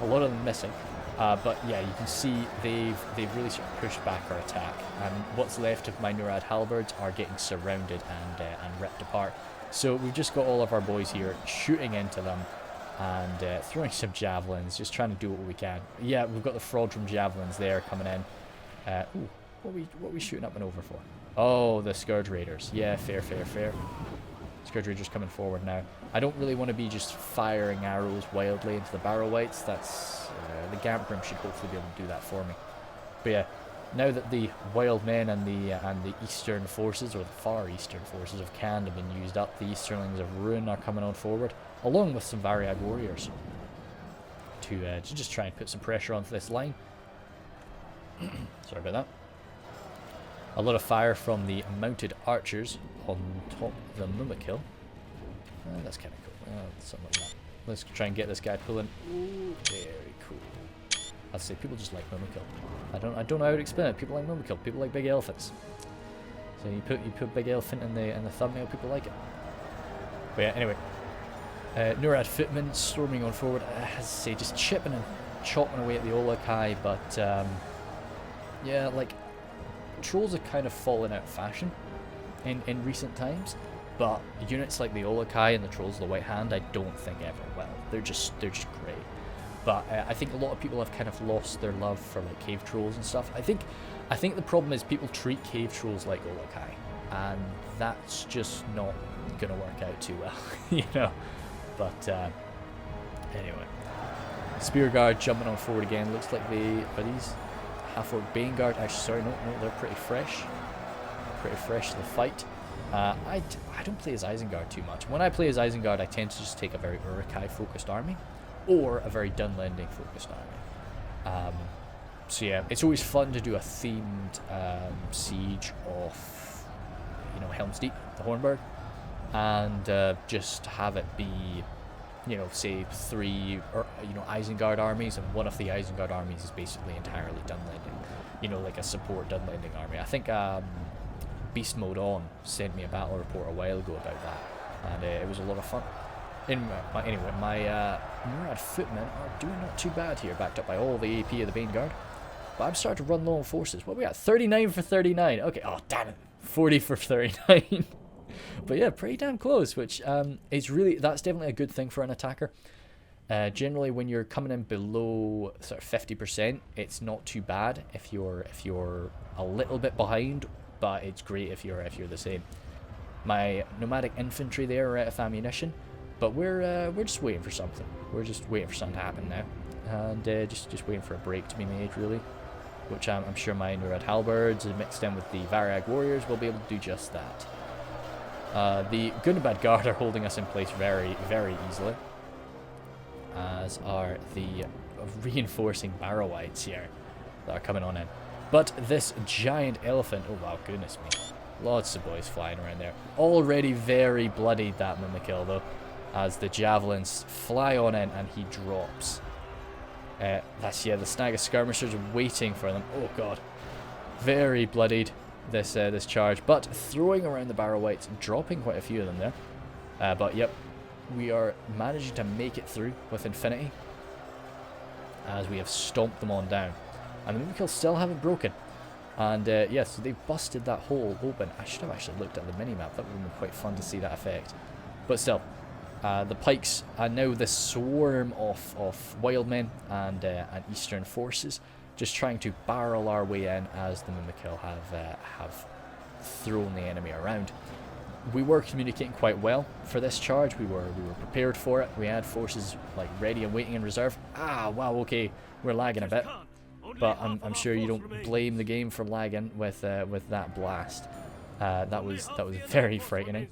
lot of them missing. But yeah, you can see they've really sort of pushed back our attack. And what's left of my Nurad halberds are getting surrounded and ripped apart. So we've just got all of our boys here shooting into them and throwing some javelins, just trying to do what we can. Yeah, we've got the Fraudrum javelins there coming in. What are we shooting up and over for? Oh, the Scourge Raiders. Yeah, fair. Scourge Raiders coming forward now. I don't really want to be just firing arrows wildly into the barrow wights. That's the Gamprim should hopefully be able to do that for me. But yeah, now that the wild men and the eastern forces, or the far eastern forces of Khand have been used up, the Easterlings of Rhun are coming on forward, along with some Variag warriors, to just try and put some pressure onto this line. Sorry about that. A lot of fire from the mounted archers on top of the Mumakil. That's kind of cool. Something like that. Let's try and get this guy pulling. Ooh, very cool. I'd say people just like Mumakil. I don't know how to explain it. People like Mumakil. People like big elephants. So you put big elephant in the thumbnail. People like it. But yeah, anyway. Nurad footmen storming on forward. As I say, just chipping and chopping away at the Olokai. But yeah, like, trolls have kind of fallen out of fashion in recent times, but units like the Olokai and the Trolls of the White Hand, I don't think ever will. They're just great. But I think a lot of people have kind of lost their love for like cave trolls and stuff. I think the problem is people treat cave trolls like Olokai, and that's just not gonna work out too well, you know. But anyway, Spear Guard jumping on forward again. Looks like are these Half-Orc Bane Guard? Actually, sorry, no, they're pretty fresh to the fight. I don't play as Isengard too much. When I play as Isengard, I tend to just take a very Uruk-hai-focused army, or a very Dunlanding-focused army. So yeah, it's always fun to do a themed siege of, you know, Helm's Deep, the Hornburg, and just have it be, you know, say 3 or, you know, Isengard armies, and one of the Isengard armies is basically entirely Dunlanding. You know, like a support Dunlanding army. I think Beast Mode On sent me a battle report a while ago about that, and it was a lot of fun. Anyway, my Murad footmen are doing not too bad here, backed up by all the AP of the Vanguard. But I'm starting to run low on forces. What we got? 39 for 39. Okay, oh damn it, 40 for 39. But yeah, pretty damn close, which is really, that's definitely a good thing for an attacker. Generally, when you're coming in below sort of 50%, it's not too bad if you're a little bit behind, but it's great if you're the same. My nomadic infantry there are out of ammunition, but we're just waiting for something. We're just waiting for something to happen now, and just waiting for a break to be made, really. Which I'm sure my Nurad halberds mixed in with the Variag warriors will be able to do just that. The Gundabad Guard are holding us in place very, very easily, as are the reinforcing Barrow-wites here that are coming on in. But this giant elephant, oh wow, goodness me, lots of boys flying around there. Already very bloodied, that Mimikill though, as the javelins fly on in and he drops. That's, yeah, the snag of skirmishers waiting for them. Oh god, very bloodied this charge, but throwing around the Barrow-wites, dropping quite a few of them there. But yep, we are managing to make it through with Infinity, as we have stomped them on down. And the Mimikills still haven't broken. And yeah, so they've busted that hole open. I should have actually looked at the minimap. That would have been quite fun to see that effect. But still, the pikes are now this swarm of wildmen and eastern forces, just trying to barrel our way in as the Mimikill have thrown the enemy around. We were communicating quite well for this charge. We were prepared for it. We had forces like ready and waiting in reserve. Ah, wow, okay, we're lagging a bit, but I'm sure you don't blame the game for lagging with that blast. That was very frightening.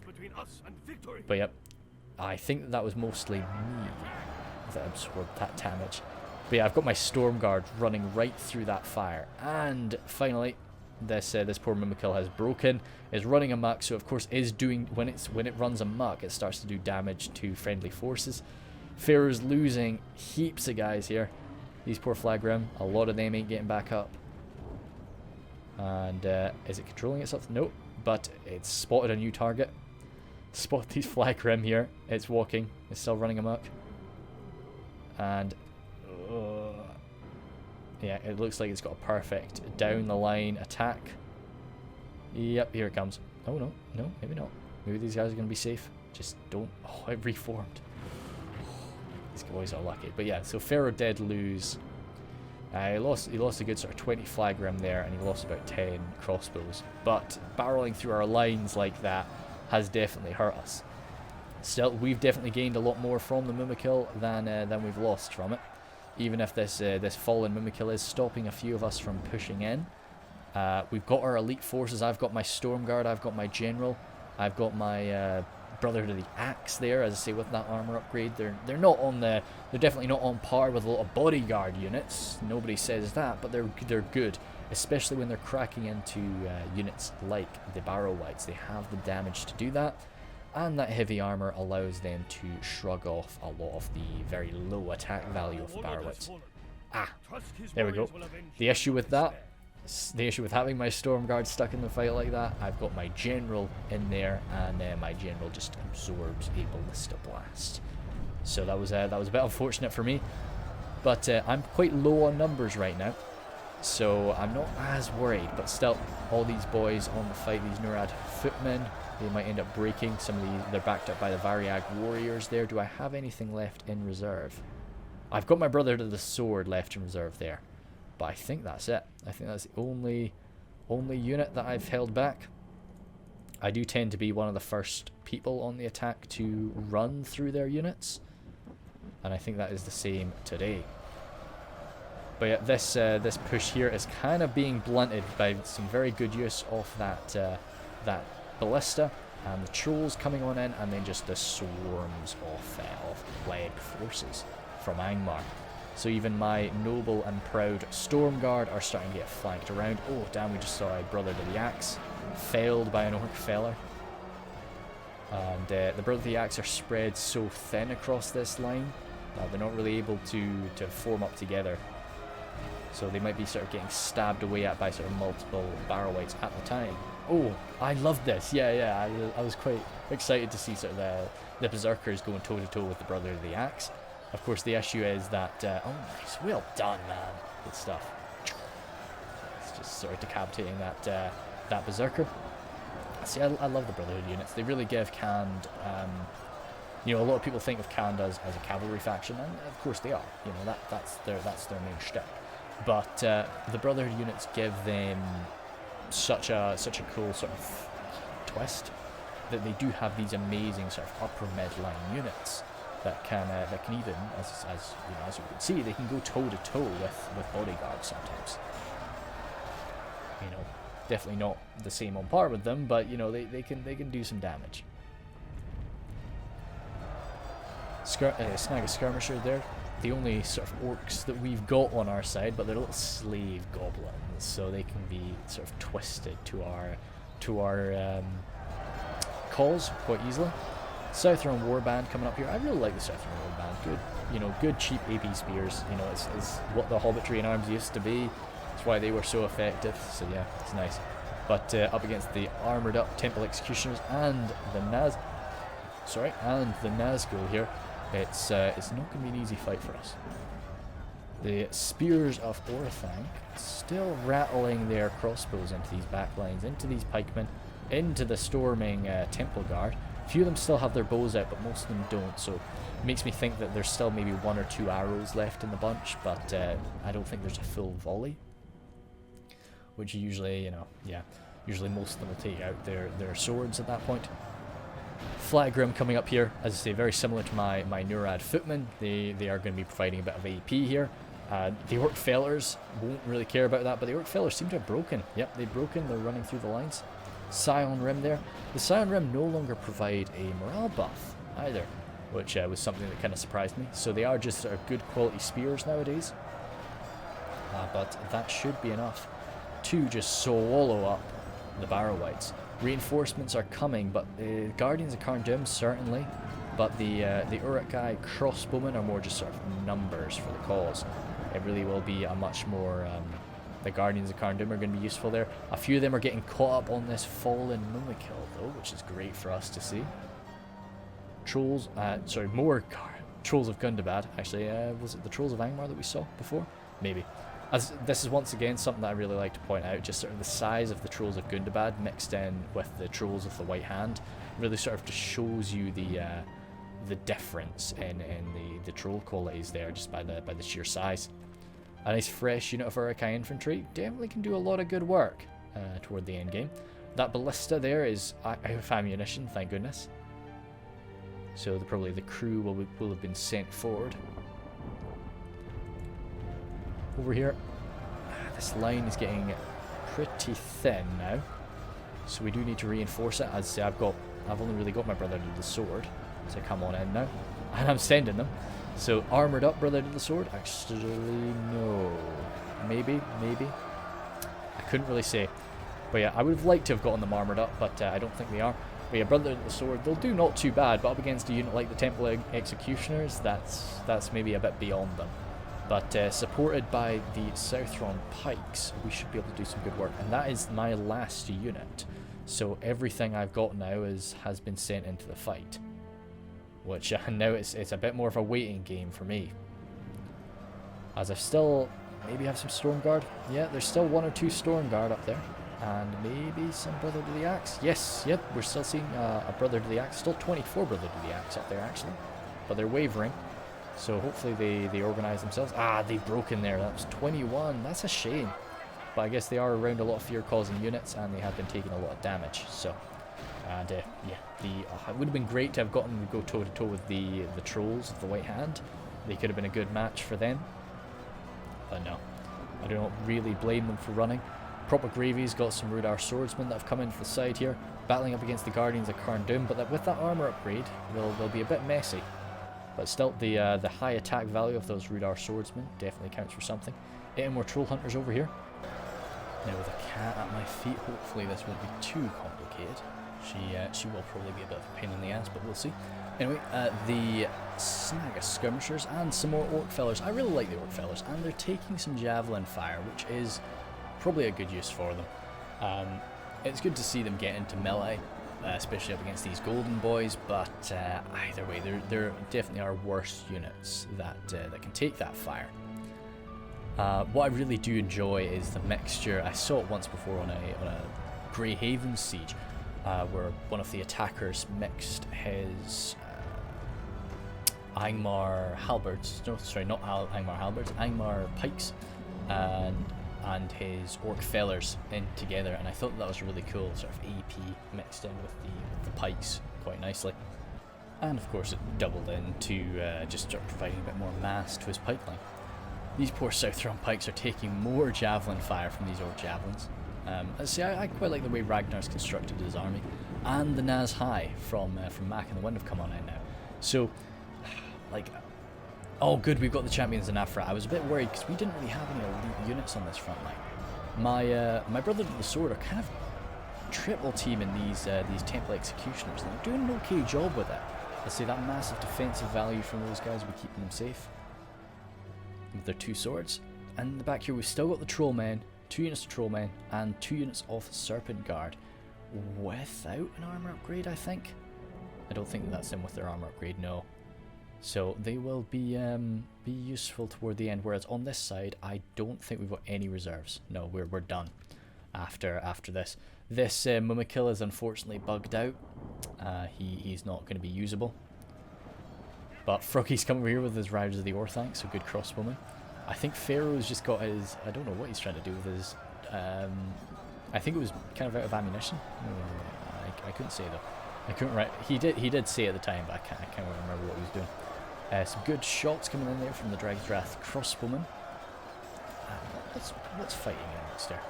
But yep, I think that was mostly me that absorbed that damage. But yeah, I've got my Storm Guard running right through that fire, and finally, this poor Mimikill has broken, is running amok. So of course is doing, when it runs amok, it starts to do damage to friendly forces. Pharaoh's losing heaps of guys here. These poor Flagrim, a lot of them ain't getting back up. And is it controlling itself? Nope. But it's spotted a new target. Spot these Flagrim here. It's walking. It's still running amok. And yeah, it looks like it's got a perfect down the line attack. Yep, here it comes. Oh no, no, maybe not. Maybe these guys are going to be safe. Just don't. Oh, it reformed. These boys are lucky. But yeah, so Pharaoh did lose. He lost a good sort of 20 Flagrim there, and he lost about 10 crossbows. But barreling through our lines like that has definitely hurt us. Still, we've definitely gained a lot more from the Mimikill than we've lost from it. Even if this fallen Mimikill is stopping a few of us from pushing in. We've got our elite forces. I've got my Storm Guard, I've got my General, I've got my Brotherhood of the Axe there, as I say, with that armor upgrade. They're definitely not on par with a lot of bodyguard units. Nobody says that, but they're good, especially when they're cracking into units like the Barrow-wites. They have the damage to do that. And that heavy armor allows them to shrug off a lot of the very low attack value of the Barrow-wites. Ah, there we go. The issue with that, the issue with having my Storm Guard stuck in the fight like that, I've got my General in there, and my General just absorbs a Ballista Blast. So that was a bit unfortunate for me, but I'm quite low on numbers right now, so I'm not as worried. But still, all these boys on the fight, these Nurad footmen, they might end up breaking. Some of these, they're backed up by the Variag warriors there. Do I have anything left in reserve? I've got my Brotherhood of the Sword left in reserve there. But I think that's it. I think that's the only unit that I've held back. I do tend to be one of the first people on the attack to run through their units. And I think that is the same today. But yeah, this push here is kind of being blunted by some very good use of that ballista. And the trolls coming on in, and then just the swarms of plague forces from Angmar. So even my noble and proud Storm Guard are starting to get flanked around. Oh damn, we just saw a Brother to the Axe failed by an Orc feller. And the Brother to the Axe are spread so thin across this line that they're not really able to form up together. So they might be sort of getting stabbed away at by sort of multiple barrow wights at the time. Oh, I loved this. Yeah, I was quite excited to see sort of the Berserkers going toe-to-toe with the Brother of the Axe. Of course, the issue is that... oh, nice. Well done, man. Good stuff. It's just sort of decapitating that Berserker. See, I love the Brotherhood units. They really give Khand... you know, a lot of people think of Khand as a cavalry faction, and of course they are. You know, that's their main shtick. But the Brotherhood units give them such a cool sort of twist that they do have these amazing sort of upper mid-line units that can even, as you know, as you can see, they can go toe to toe with bodyguards sometimes. You know, definitely not the same on par with them, but you know they can do some damage. Snag a skirmisher there. The only sort of orcs that we've got on our side, but they're little slave goblins, so they can be sort of twisted to our calls quite easily. Southron Warband coming up here. I really like the Southron Warband. Good, you know, good cheap AP spears. You know, it's what the Hobbitry in arms used to be. That's why they were so effective. So yeah, it's nice. But up against the armored up Temple Executioners and the Nazgul here. It's not going to be an easy fight for us. The Spears of Orthanc still rattling their crossbows into these backlines, into these pikemen, into the storming Temple Guard. A few of them still have their bows out, but most of them don't, so it makes me think that there's still maybe 1 or 2 arrows left in the bunch, but I don't think there's a full volley. Which usually, you know, yeah, usually most of them will take out their swords at that point. Flagrim coming up here, as I say, very similar to my Nurad footmen. They are going to be providing a bit of AP here. The Orc Fellers won't really care about that, but the Orc Fellers seem to have broken. Yep, they've broken. They're running through the lines. Scion Rim there. The Scion Rim no longer provide a morale buff either, which was something that kind of surprised me. So they are just sort of good quality spears nowadays. But that should be enough to just swallow up the barrow wights. Reinforcements are coming, but the Guardians of Carndum certainly, but the Uruk-hai crossbowmen are more just sort of numbers for the cause. It really will be a much more... the Guardians of Carndum are going to be useful there. A few of them are getting caught up on this fallen Mumakil though, which is great for us to see. Trolls, more Trolls of Gundabad. Actually, was it the Trolls of Angmar that we saw before? Maybe. As this is once again something that I really like to point out, just sort of the size of the Trolls of Gundabad mixed in with the Trolls of the White Hand really sort of just shows you the difference in the troll qualities there, just by the sheer size. A nice fresh unit of Uruk-hai infantry definitely can do a lot of good work toward the end game. That ballista there is out of ammunition, thank goodness. So probably the crew will have been sent forward. Over here, this line is getting pretty thin now, so we do need to reinforce it. As I say, I've only really got my Brother to the Sword, so come on in now, and I'm sending them. So armored up Brother to the Sword? Actually, no, maybe. I couldn't really say, but yeah, I would have liked to have gotten them armored up, but I don't think they are. But yeah, Brother to the Sword, they'll do not too bad, but up against a unit like the Temple Executioners, that's maybe a bit beyond them. But supported by the Southron Pikes, we should be able to do some good work. And that is my last unit. So everything I've got now has been sent into the fight. Which now it's a bit more of a waiting game for me. As I still maybe have some Storm Guard. Yeah, there's still 1 or 2 Storm Guard up there. And maybe some Brother to the Axe. Yes, yep, we're still seeing a Brother to the Axe. Still 24 Brother to the Axe up there actually. But they're wavering. So hopefully they organise themselves. They've broken there. That was 21. That's a shame. But I guess they are around a lot of fear-causing units, and they have been taking a lot of damage. So, and yeah, it would have been great to have gotten to go toe-to-toe with the Trolls of the White Hand. They could have been a good match for them. But no, I do not really blame them for running. Proper gravy's got some Rhudaur swordsmen that have come into the side here, battling up against the Guardians of Khorne Dûm, but with that armour upgrade, they'll be a bit messy. But still, the high attack value of those Rhudaur swordsmen definitely counts for something. 8 more troll hunters over here. Now with a cat at my feet, hopefully this won't be too complicated. She will probably be a bit of a pain in the ass, but we'll see. Anyway, the snag of skirmishers and some more orc fellers. I really like the orc fellers, and they're taking some javelin fire, which is probably a good use for them. It's good to see them get into melee, especially up against these golden boys, but either way, there definitely are worse units that can take that fire. What I really do enjoy is the mixture. I saw it once before on a Greyhaven siege, where one of the attackers mixed his Angmar halberds, no, sorry, not Angmar halberds, Angmar pikes, and his orc fellers in together, and I thought that was really cool, sort of AP mixed in with the pikes quite nicely. And of course it doubled into just sort of providing a bit more mass to his pipeline. These poor Southron pikes are taking more javelin fire from these orc javelins. I quite like the way Ragnar's constructed his army, and the Naz High from Mac and the Wind have come on in now. So, like, oh good, we've got the champions in Afra. I was a bit worried because we didn't really have any elite units on this front line. My brother to the sword are kind of triple teaming these temple executioners, and they're doing an okay job with it. Let's say that massive defensive value from those guys will be keeping them safe with their 2 swords. And in the back here we've still got the trollmen, 2 units of trollmen and 2 units of serpent guard without an armor upgrade, I think. I don't think that's in with their armor upgrade, no. So they will be useful toward the end, whereas on this side I don't think we've got any reserves. No, we're done after this. This Mumakil is unfortunately bugged out. He's not going to be usable. But Froggy's come over here with his Riders of the Orthanc, so good crossbowman. I think Pharaoh's just got his, I don't know what he's trying to do with his, I think it was kind of out of ammunition. I couldn't say though. I couldn't write. He did say at the time, but I can't remember what he was doing. Some good shots coming in there from the Drag's Wrath crossbowman. What's fighting in next there?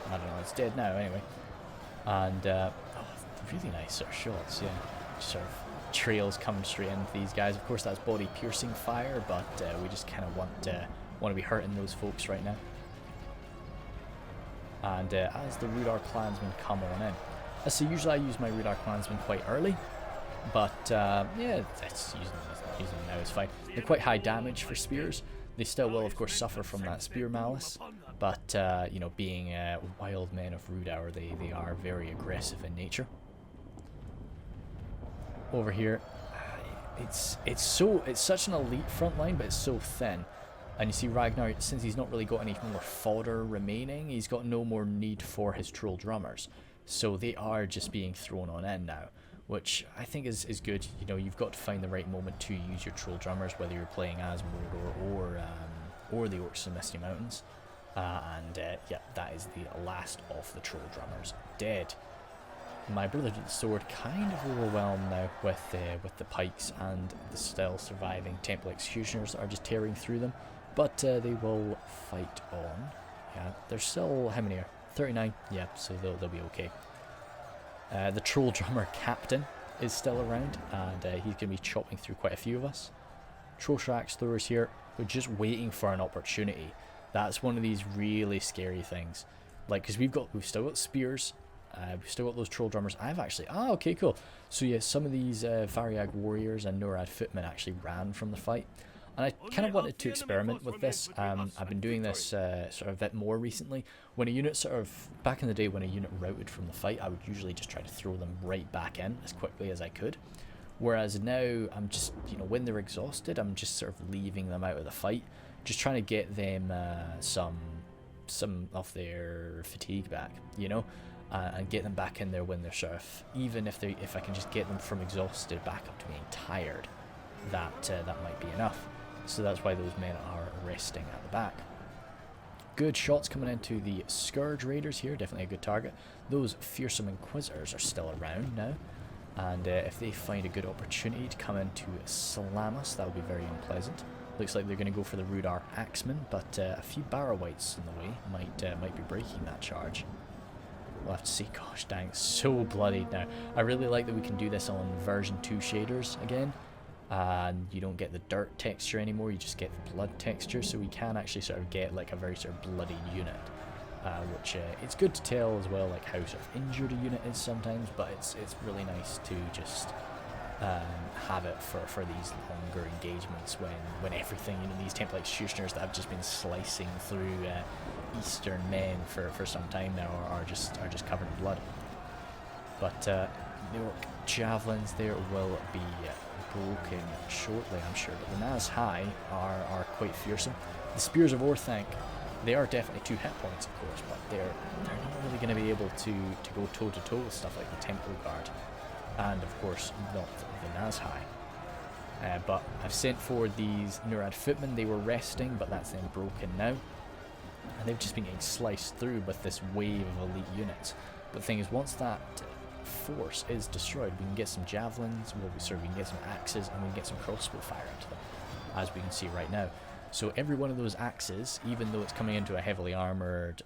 I don't know, it's dead now anyway. And really nice sort of shots, yeah. Sort of trails coming straight in with these guys. Of course that's body piercing fire, but we just kind of want to be hurting those folks right now. And as the Rhudaur clansmen come on in, so usually I use my Rhudaur clansmen quite early, but yeah, that's using them now is fine. They're quite high damage for spears. They still will of course suffer from that spear malice, but you know, being wild men of Rhudaur, they are very aggressive in nature. Over here, it's such an elite front line, but it's so thin. And you see Ragnar, since he's not really got any more fodder remaining, he's got no more need for his troll drummers. So they are just being thrown on in now, which I think is good. You know, you've got to find the right moment to use your troll drummers, whether you're playing as Mordor or the Orcs of Misty Mountains. Yeah, that is the last of the troll drummers dead. My brother to the sword kind of overwhelmed now with the pikes and the still surviving temple executioners that are just tearing through them, but they will fight on. Yeah, there's still, how many are 39? Yeah, so they'll be okay. The troll drummer captain is still around, and he's going to be chopping through quite a few of us. Troll axe throwers here, they're just waiting for an opportunity. That's one of these really scary things, like, because we've still got spears. We've still got those troll drummers. Okay, cool. So yeah, some of these Variag warriors and Norad footmen actually ran from the fight. And I kind of wanted to experiment with this. I've been doing this sort of a bit more recently. When a unit back in the day when a unit routed from the fight, I would usually just try to throw them right back in as quickly as I could. Whereas now, I'm just, you know, when they're exhausted, I'm just sort of leaving them out of the fight. Just trying to get them some of their fatigue back, you know? And get them back in there when they're sort of, even if I can just get them from exhausted back up to being tired, that might be enough. So that's why those men are resting at the back. Good shots coming into the Scourge Raiders here, definitely a good target. Those fearsome Inquisitors are still around now, and if they find a good opportunity to come in to slam us, that would be very unpleasant. Looks like they're going to go for the Rhudaur Axemen, but a few Barrow-wights in the way might be breaking that charge. We'll have to see. Gosh dang, it's so bloodied now. I really like that we can do this on version 2 shaders again. And you don't get the dirt texture anymore, you just get the blood texture, so we can actually sort of get like a very sort of bloodied unit. Which it's good to tell as well, like how sort of injured a unit is sometimes, but it's really nice to just have it for these longer engagements when everything, you know, these Template Executioners that have just been slicing through Eastern men for some time now are just covered in blood. But the Orc Javelins there will be broken shortly, I'm sure, but the Naz High are quite fearsome. The Spears of Orthanc, they are definitely 2 hit points, of course, but they're not really going to be able to go toe to toe with stuff like the Temple Guard, and of course not the Naz High. But I've sent forward these Nurad Footmen. They were resting, but that's then broken now, and they've just been getting sliced through with this wave of elite units. But the thing is, once that force is destroyed, we can get some javelins, we can get some axes, and we can get some crossbow fire into them, as we can see right now. So every one of those axes, even though it's coming into a heavily armored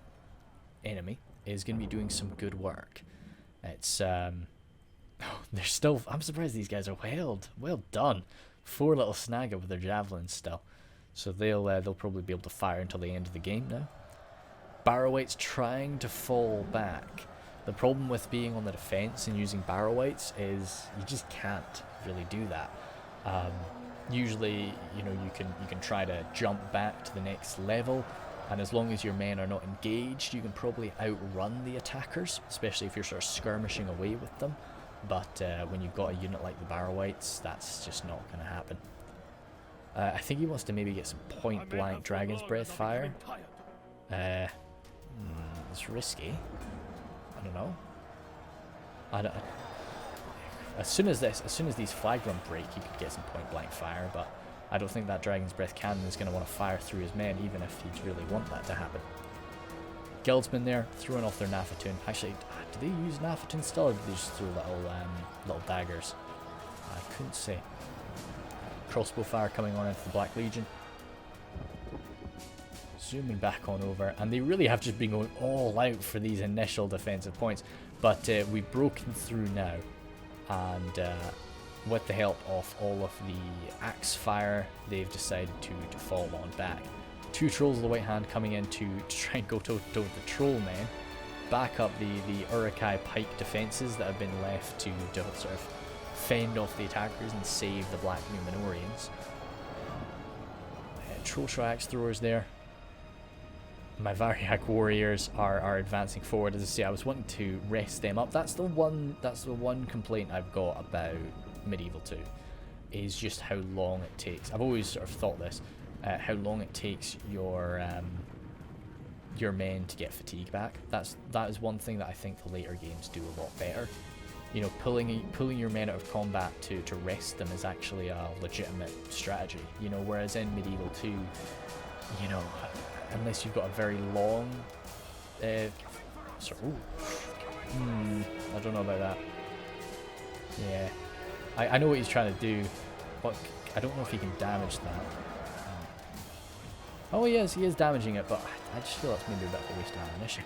enemy, is going to be doing some good work. It's they're still, I'm surprised these guys are well done. 4 little snagger with their javelins still, so they'll probably be able to fire until the end of the game now. Barrow-wights trying to fall back. The problem with being on the defense and using Barrow-wights is you just can't really do that. Usually, you know, you can try to jump back to the next level, and as long as your men are not engaged, you can probably outrun the attackers, especially if you're sort of skirmishing away with them. But when you've got a unit like the Barrow-wights, that's just not going to happen. I think he wants to maybe get some point-blank Dragon's Breath fire. It's risky. I don't know. As soon as these flag run break, you could get some point blank fire, but I don't think that Dragon's Breath cannon is going to want to fire through his men, even if he'd really want that to happen. Guildsmen there, throwing off their Nafatun. Actually, do they use Nafatun still, or do they just throw little daggers? I couldn't say. Crossbow fire coming on into the Black Legion. Zooming back on over, and they really have just been going all out for these initial defensive points, but we've broken through now, and with the help of all of the axe fire, they've decided to fall on back. 2 Trolls of the White Hand coming in to try and go toe to toe with the Troll men, back up the Uruk-hai pike defences that have been left to sort of fend off the attackers and save the Black Numenorians. Troll Axe throwers there. My Variag warriors are advancing forward. As I say, I was wanting to rest them up. That's the one complaint I've got about Medieval 2, is just how long it takes. I've always sort of thought this, how long it takes your men to get fatigue back. That is one thing that I think the later games do a lot better. You know, pulling your men out of combat to rest them is actually a legitimate strategy. You know, whereas in Medieval 2, you know, unless you've got a very long I don't know about that. Yeah, I know what he's trying to do, but I don't know if he can damage that. Oh yes, he is damaging it, but I just feel that's maybe a bit of a waste of ammunition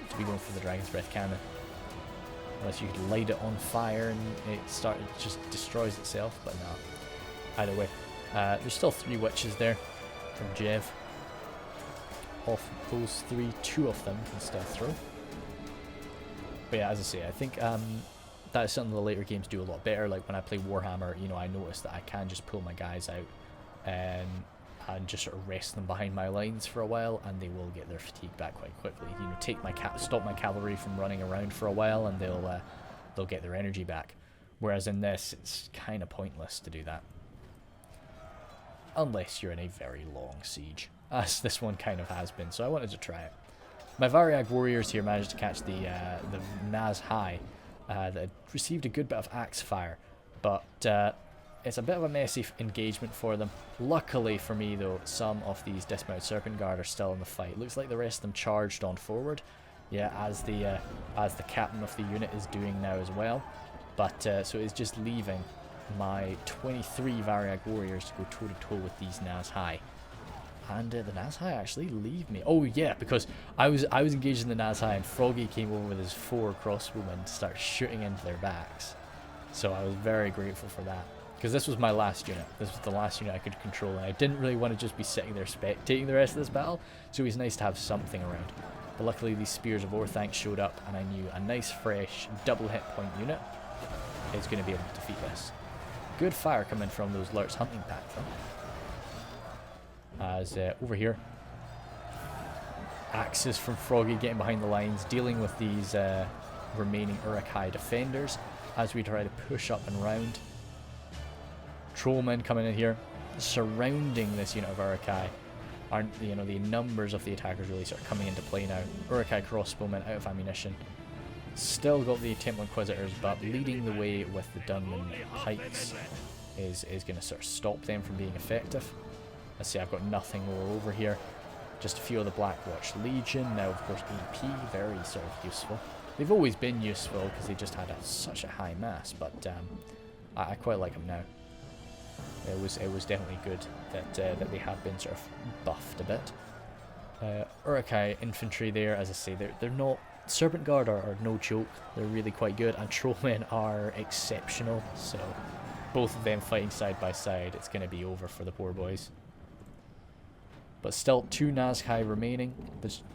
to be going for the Dragon's Breath cannon. Unless you could light it on fire and it just destroys itself, but no. Either way, there's still 3 witches there from Jev. Of those 3, 2 of them can still throw. But yeah, as I say, I think that is something the later games do a lot better. Like when I play Warhammer, you know, I notice that I can just pull my guys out and just sort of rest them behind my lines for a while, and they will get their fatigue back quite quickly. You know, stop my cavalry from running around for a while, and they'll get their energy back. Whereas in this, it's kind of pointless to do that, unless you're in a very long siege, as this one kind of has been. So I wanted to try it. My Variag warriors here managed to catch the Naz High that had received a good bit of axe fire, but it's a bit of a messy engagement for them. Luckily for me though, some of these dismounted Serpent Guard are still in the fight. Looks like the rest of them charged on forward, yeah, as the captain of the unit is doing now as well. But so it's just leaving my 23 Variag warriors to go toe-to-toe with these Nazhai. And the Nazhai actually leave me. Oh yeah, because I was engaged in the Nazhai and Froggy came over with his 4 crossbowmen to start shooting into their backs. So I was very grateful for that. Because this was my last unit. This was the last unit I could control, and I didn't really want to just be sitting there spectating the rest of this battle, so it was nice to have something around. But luckily these Spears of Orthanc showed up, and I knew a nice fresh double hit point unit is going to be able to defeat this. Good fire coming from those Lurtz hunting pack though. As over here, axes from Froggy getting behind the lines, dealing with these remaining Uruk-hai defenders as we try to push up and round. Trollmen coming in here, surrounding this unit of Uruk-hai. Aren't, you know, the numbers of the attackers really start coming into play now. Uruk-hai crossbowmen out of ammunition. Still got the Temple Inquisitors, but leading the way with the Dunland pikes is going to sort of stop them from being effective. Let's see, I've got nothing more over here. Just a few of the Blackwatch Legion. Now, of course, AP, very sort of useful. They've always been useful because they just had such a high mass, but I quite like them now. It was definitely good that they have been sort of buffed a bit. Uruk-hai infantry there, as I say, they're not. Serpent Guard are no joke. They're really quite good, and Trollmen are exceptional. So both of them fighting side by side, it's going to be over for the poor boys. But still, 2 Nazhai remaining.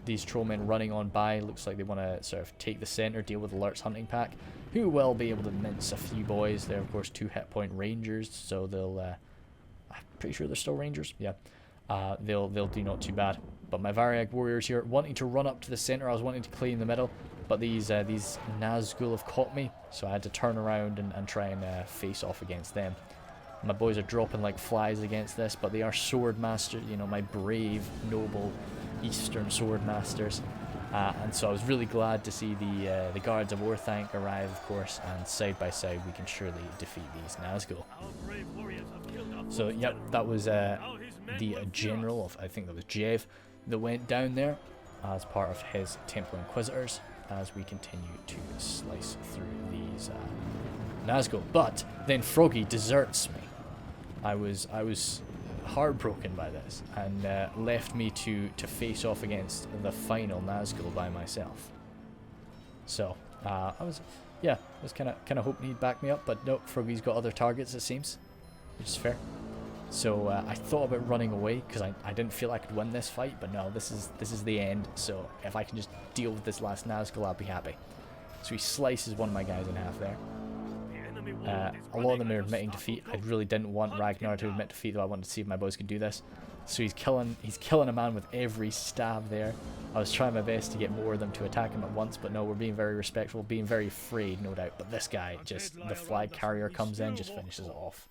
These Trollmen running on by. Looks like they want to sort of take the center, deal with the Lurtz hunting pack, who will be able to mince a few boys. They're, of course, 2 hit point rangers, so they'll... I'm pretty sure they're still rangers. Yeah. They'll do not too bad. But my Variag warriors here, wanting to run up to the center. I was wanting to claim the middle, but these Nazgul have caught me, so I had to turn around and try and face off against them. My boys are dropping like flies against this, but they are sword masters, you know, my brave, noble Eastern sword masters. And so I was really glad to see the Guards of Orthanc arrive, of course, and side by side we can surely defeat these Nazgul. So, yep, that was the general of, I think that was Jev, that went down there as part of his Templar Inquisitors as we continue to slice through these Nazgul. But then Froggy deserts me. I was heartbroken by this and left me to face off against the final Nazgul by myself. So I was kind of hoping he'd back me up, but no, Froggy's got other targets it seems, which is fair. So I thought about running away because I didn't feel I could win this fight, but no, this is the end. So if I can just deal with this last Nazgul, I'll be happy. So he slices one of my guys in half there. A lot of them are admitting defeat. I really didn't want Ragnar to admit defeat, though I wanted to see if my boys could do this. So he's killing a man with every stab there. I was trying my best to get more of them to attack him at once, but no, we're being very respectful, being very afraid, no doubt. But this guy, just the flag carrier comes in, just finishes it off.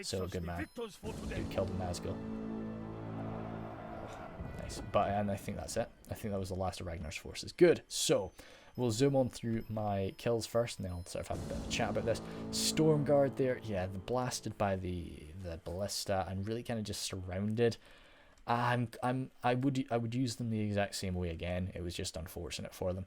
So good man. Dude killed a Nazgul. Nice. And I think that's it. I think that was the last of Ragnar's forces. Good. So we'll zoom on through my kills first, and then I'll sort of have a bit of a chat about this. Stormguard there, yeah, blasted by the ballista and really kind of just surrounded. I would use them the exact same way again. It was just unfortunate for them.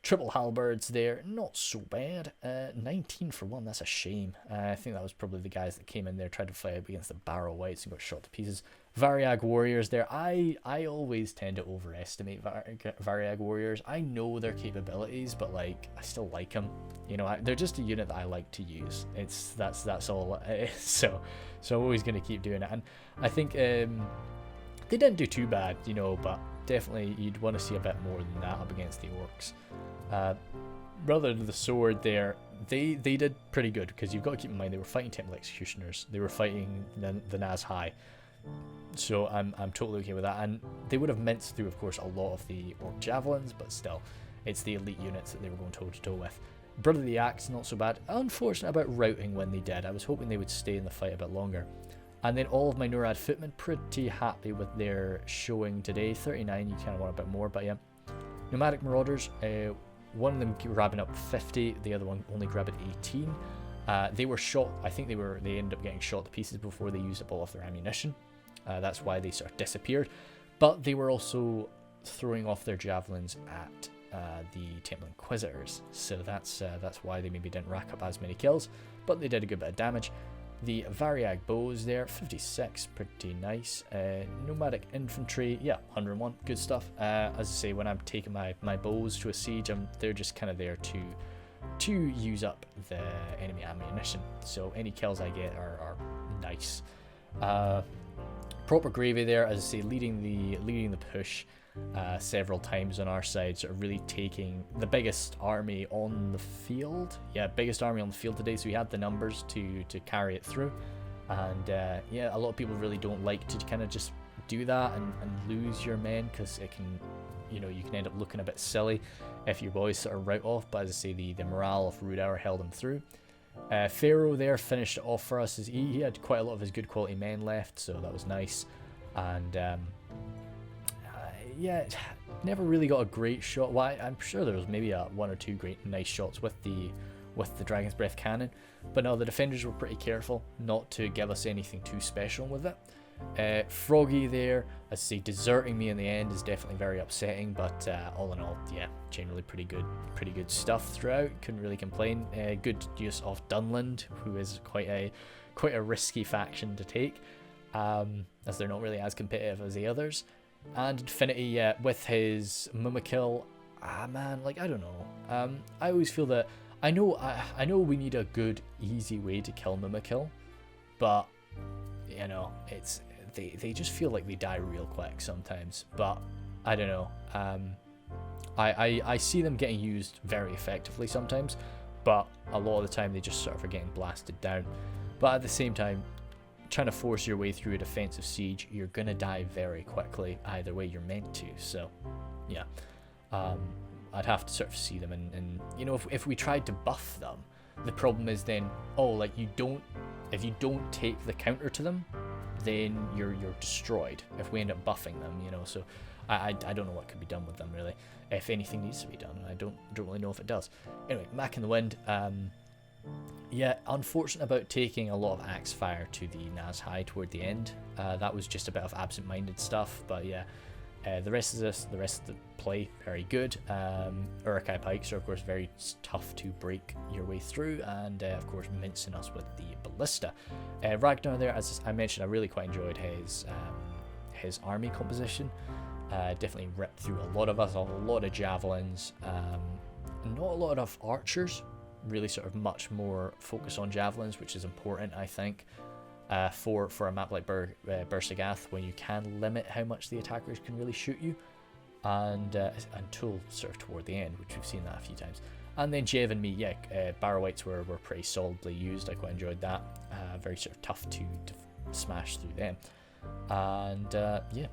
Triple halberds there, not so bad. 19 for 1, that's a shame. I think that was probably the guys that came in there, tried to fight up against the Barrow Whites and got shot to pieces. Variag warriors there. I always tend to overestimate Variag warriors. I know their capabilities, but like I still like them. You know, they're just a unit that I like to use. That's all it is. So I'm always going to keep doing it. And I think they didn't do too bad, you know, but definitely you'd want to see a bit more than that up against the orcs. Rather than the sword there, they did pretty good, because you've got to keep in mind they were fighting Temple Executioners, they were fighting the Nazhai, so I'm totally okay with that. And they would have minced through, of course, a lot of the orc javelins, but still, it's the elite units that they were going toe to toe with. Brother the Axe, not so bad. Unfortunate about routing when they did. I was hoping they would stay in the fight a bit longer. And then all of my Nurad footmen, pretty happy with their showing today. 39, you kind of want a bit more, but yeah. Nomadic Marauders, one of them grabbing up 50, the other one only grabbing 18. They were shot, I think they ended up getting shot to pieces before they used up all of their ammunition. That's why they sort of disappeared. But they were also throwing off their javelins at the Temple Inquisitors. So that's why they maybe didn't rack up as many kills. but they did a good bit of damage. The Variag bows there, 56, pretty nice. Nomadic infantry, yeah, 101, good stuff. As I say, when I'm taking my bows to a siege, they're just kind of there to use up the enemy ammunition. So any kills I get are nice. Proper gravy there, as I say, leading the push several times on our side, sort of really taking the biggest army on the field. Yeah, biggest army on the field today, so we had the numbers to carry it through. And yeah, a lot of people really don't like to kind of just do that and lose your men, because it can, you know, you can end up looking a bit silly if your boys sort of rout off. But as I say, the morale of Rhudaur held him through. Pharaoh there finished it off for us. He had quite a lot of his good quality men left, so that was nice. And yeah, never really got a great shot. Well, I'm sure there was maybe one or two great nice shots with the Dragon's Breath cannon, but no, the defenders were pretty careful not to give us anything too special with it. Froggy there, as I say, deserting me in the end is definitely very upsetting, but all in all, yeah, generally pretty good stuff throughout. Couldn't really complain. Good use of Dunland, who is quite a risky faction to take, as they're not really as competitive as the others. And Infinity, yeah, with his Mumakil, man, like, I don't know. I always feel that I know we need a good, easy way to kill Mumakil, but you know, they just feel like they die real quick sometimes. But I don't know. I see them getting used very effectively sometimes, but a lot of the time they just sort of are getting blasted down. But at the same time, trying to force your way through a defensive siege, you're gonna die very quickly either way you're meant to. So yeah, I'd have to sort of see them, and you know, if we tried to buff them, the problem is then, if you don't take the counter to them, then you're destroyed if we end up buffing them, you know. So I don't know what could be done with them really, if anything needs to be done. I don't really know if it does. Anyway, Mac in the Wind, yeah, unfortunate about taking a lot of axe fire to the Naz High toward the end. That was just a bit of absent-minded stuff, but yeah, the rest of the play, very good. Uruk-hai pikes are of course very tough to break your way through, and of course mincing us with the ballista. Ragnar there, as I mentioned, I really quite enjoyed his army composition. Definitely ripped through a lot of us, a lot of javelins, not a lot of archers. Really sort of much more focus on javelins, which is important, I think, for a map like Bhur Sagath, when you can limit how much the attackers can really shoot you, and until sort of toward the end, which we've seen that a few times. And then Jev and me, yeah, Barrow-wights were pretty solidly used. I quite enjoyed that. Very sort of tough to smash through them. And yeah,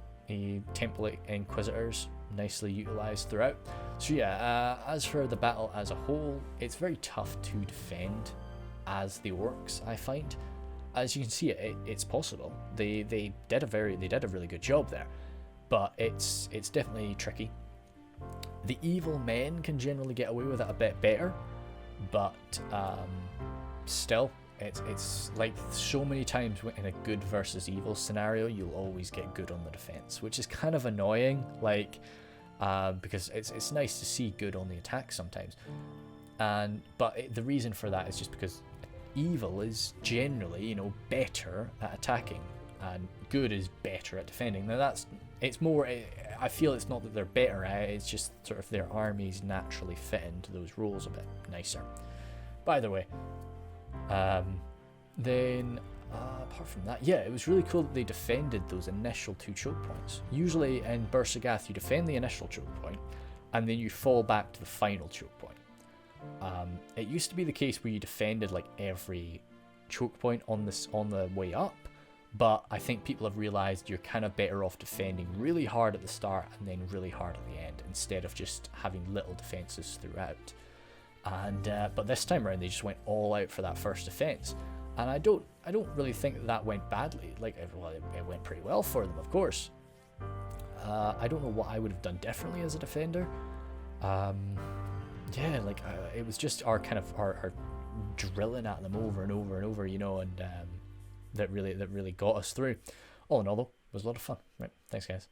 Temple Inquisitors nicely utilized throughout. So yeah, as for the battle as a whole, it's very tough to defend as the orcs, I find. As you can see, it's possible. They did a really good job there, but it's definitely tricky. The evil men can generally get away with it a bit better, but still, it's like so many times in a good versus evil scenario, you'll always get good on the defense, which is kind of annoying. Like, because it's nice to see good on the attack sometimes, but the reason for that is just because evil is generally, you know, better at attacking, and good is better at defending. Now it's more, I feel it's not that they're better at it, it's just sort of their armies naturally fit into those roles a bit nicer. By the way, then apart from that, yeah, it was really cool that they defended those initial 2 choke points. Usually in Bhur Sagath, you defend the initial choke point, and then you fall back to the final choke point. It used to be the case where you defended like every choke point on the way up, but I think people have realized you're kind of better off defending really hard at the start and then really hard at the end, instead of just having little defenses throughout. And but this time around, they just went all out for that first defense, and I don't really think that went badly. Like, well, it went pretty well for them, of course. I don't know what I would have done differently as a defender. Yeah, like it was just our drilling at them over and over and over, you know, and that really got us through. All in all, though, it was a lot of fun. Right, thanks guys.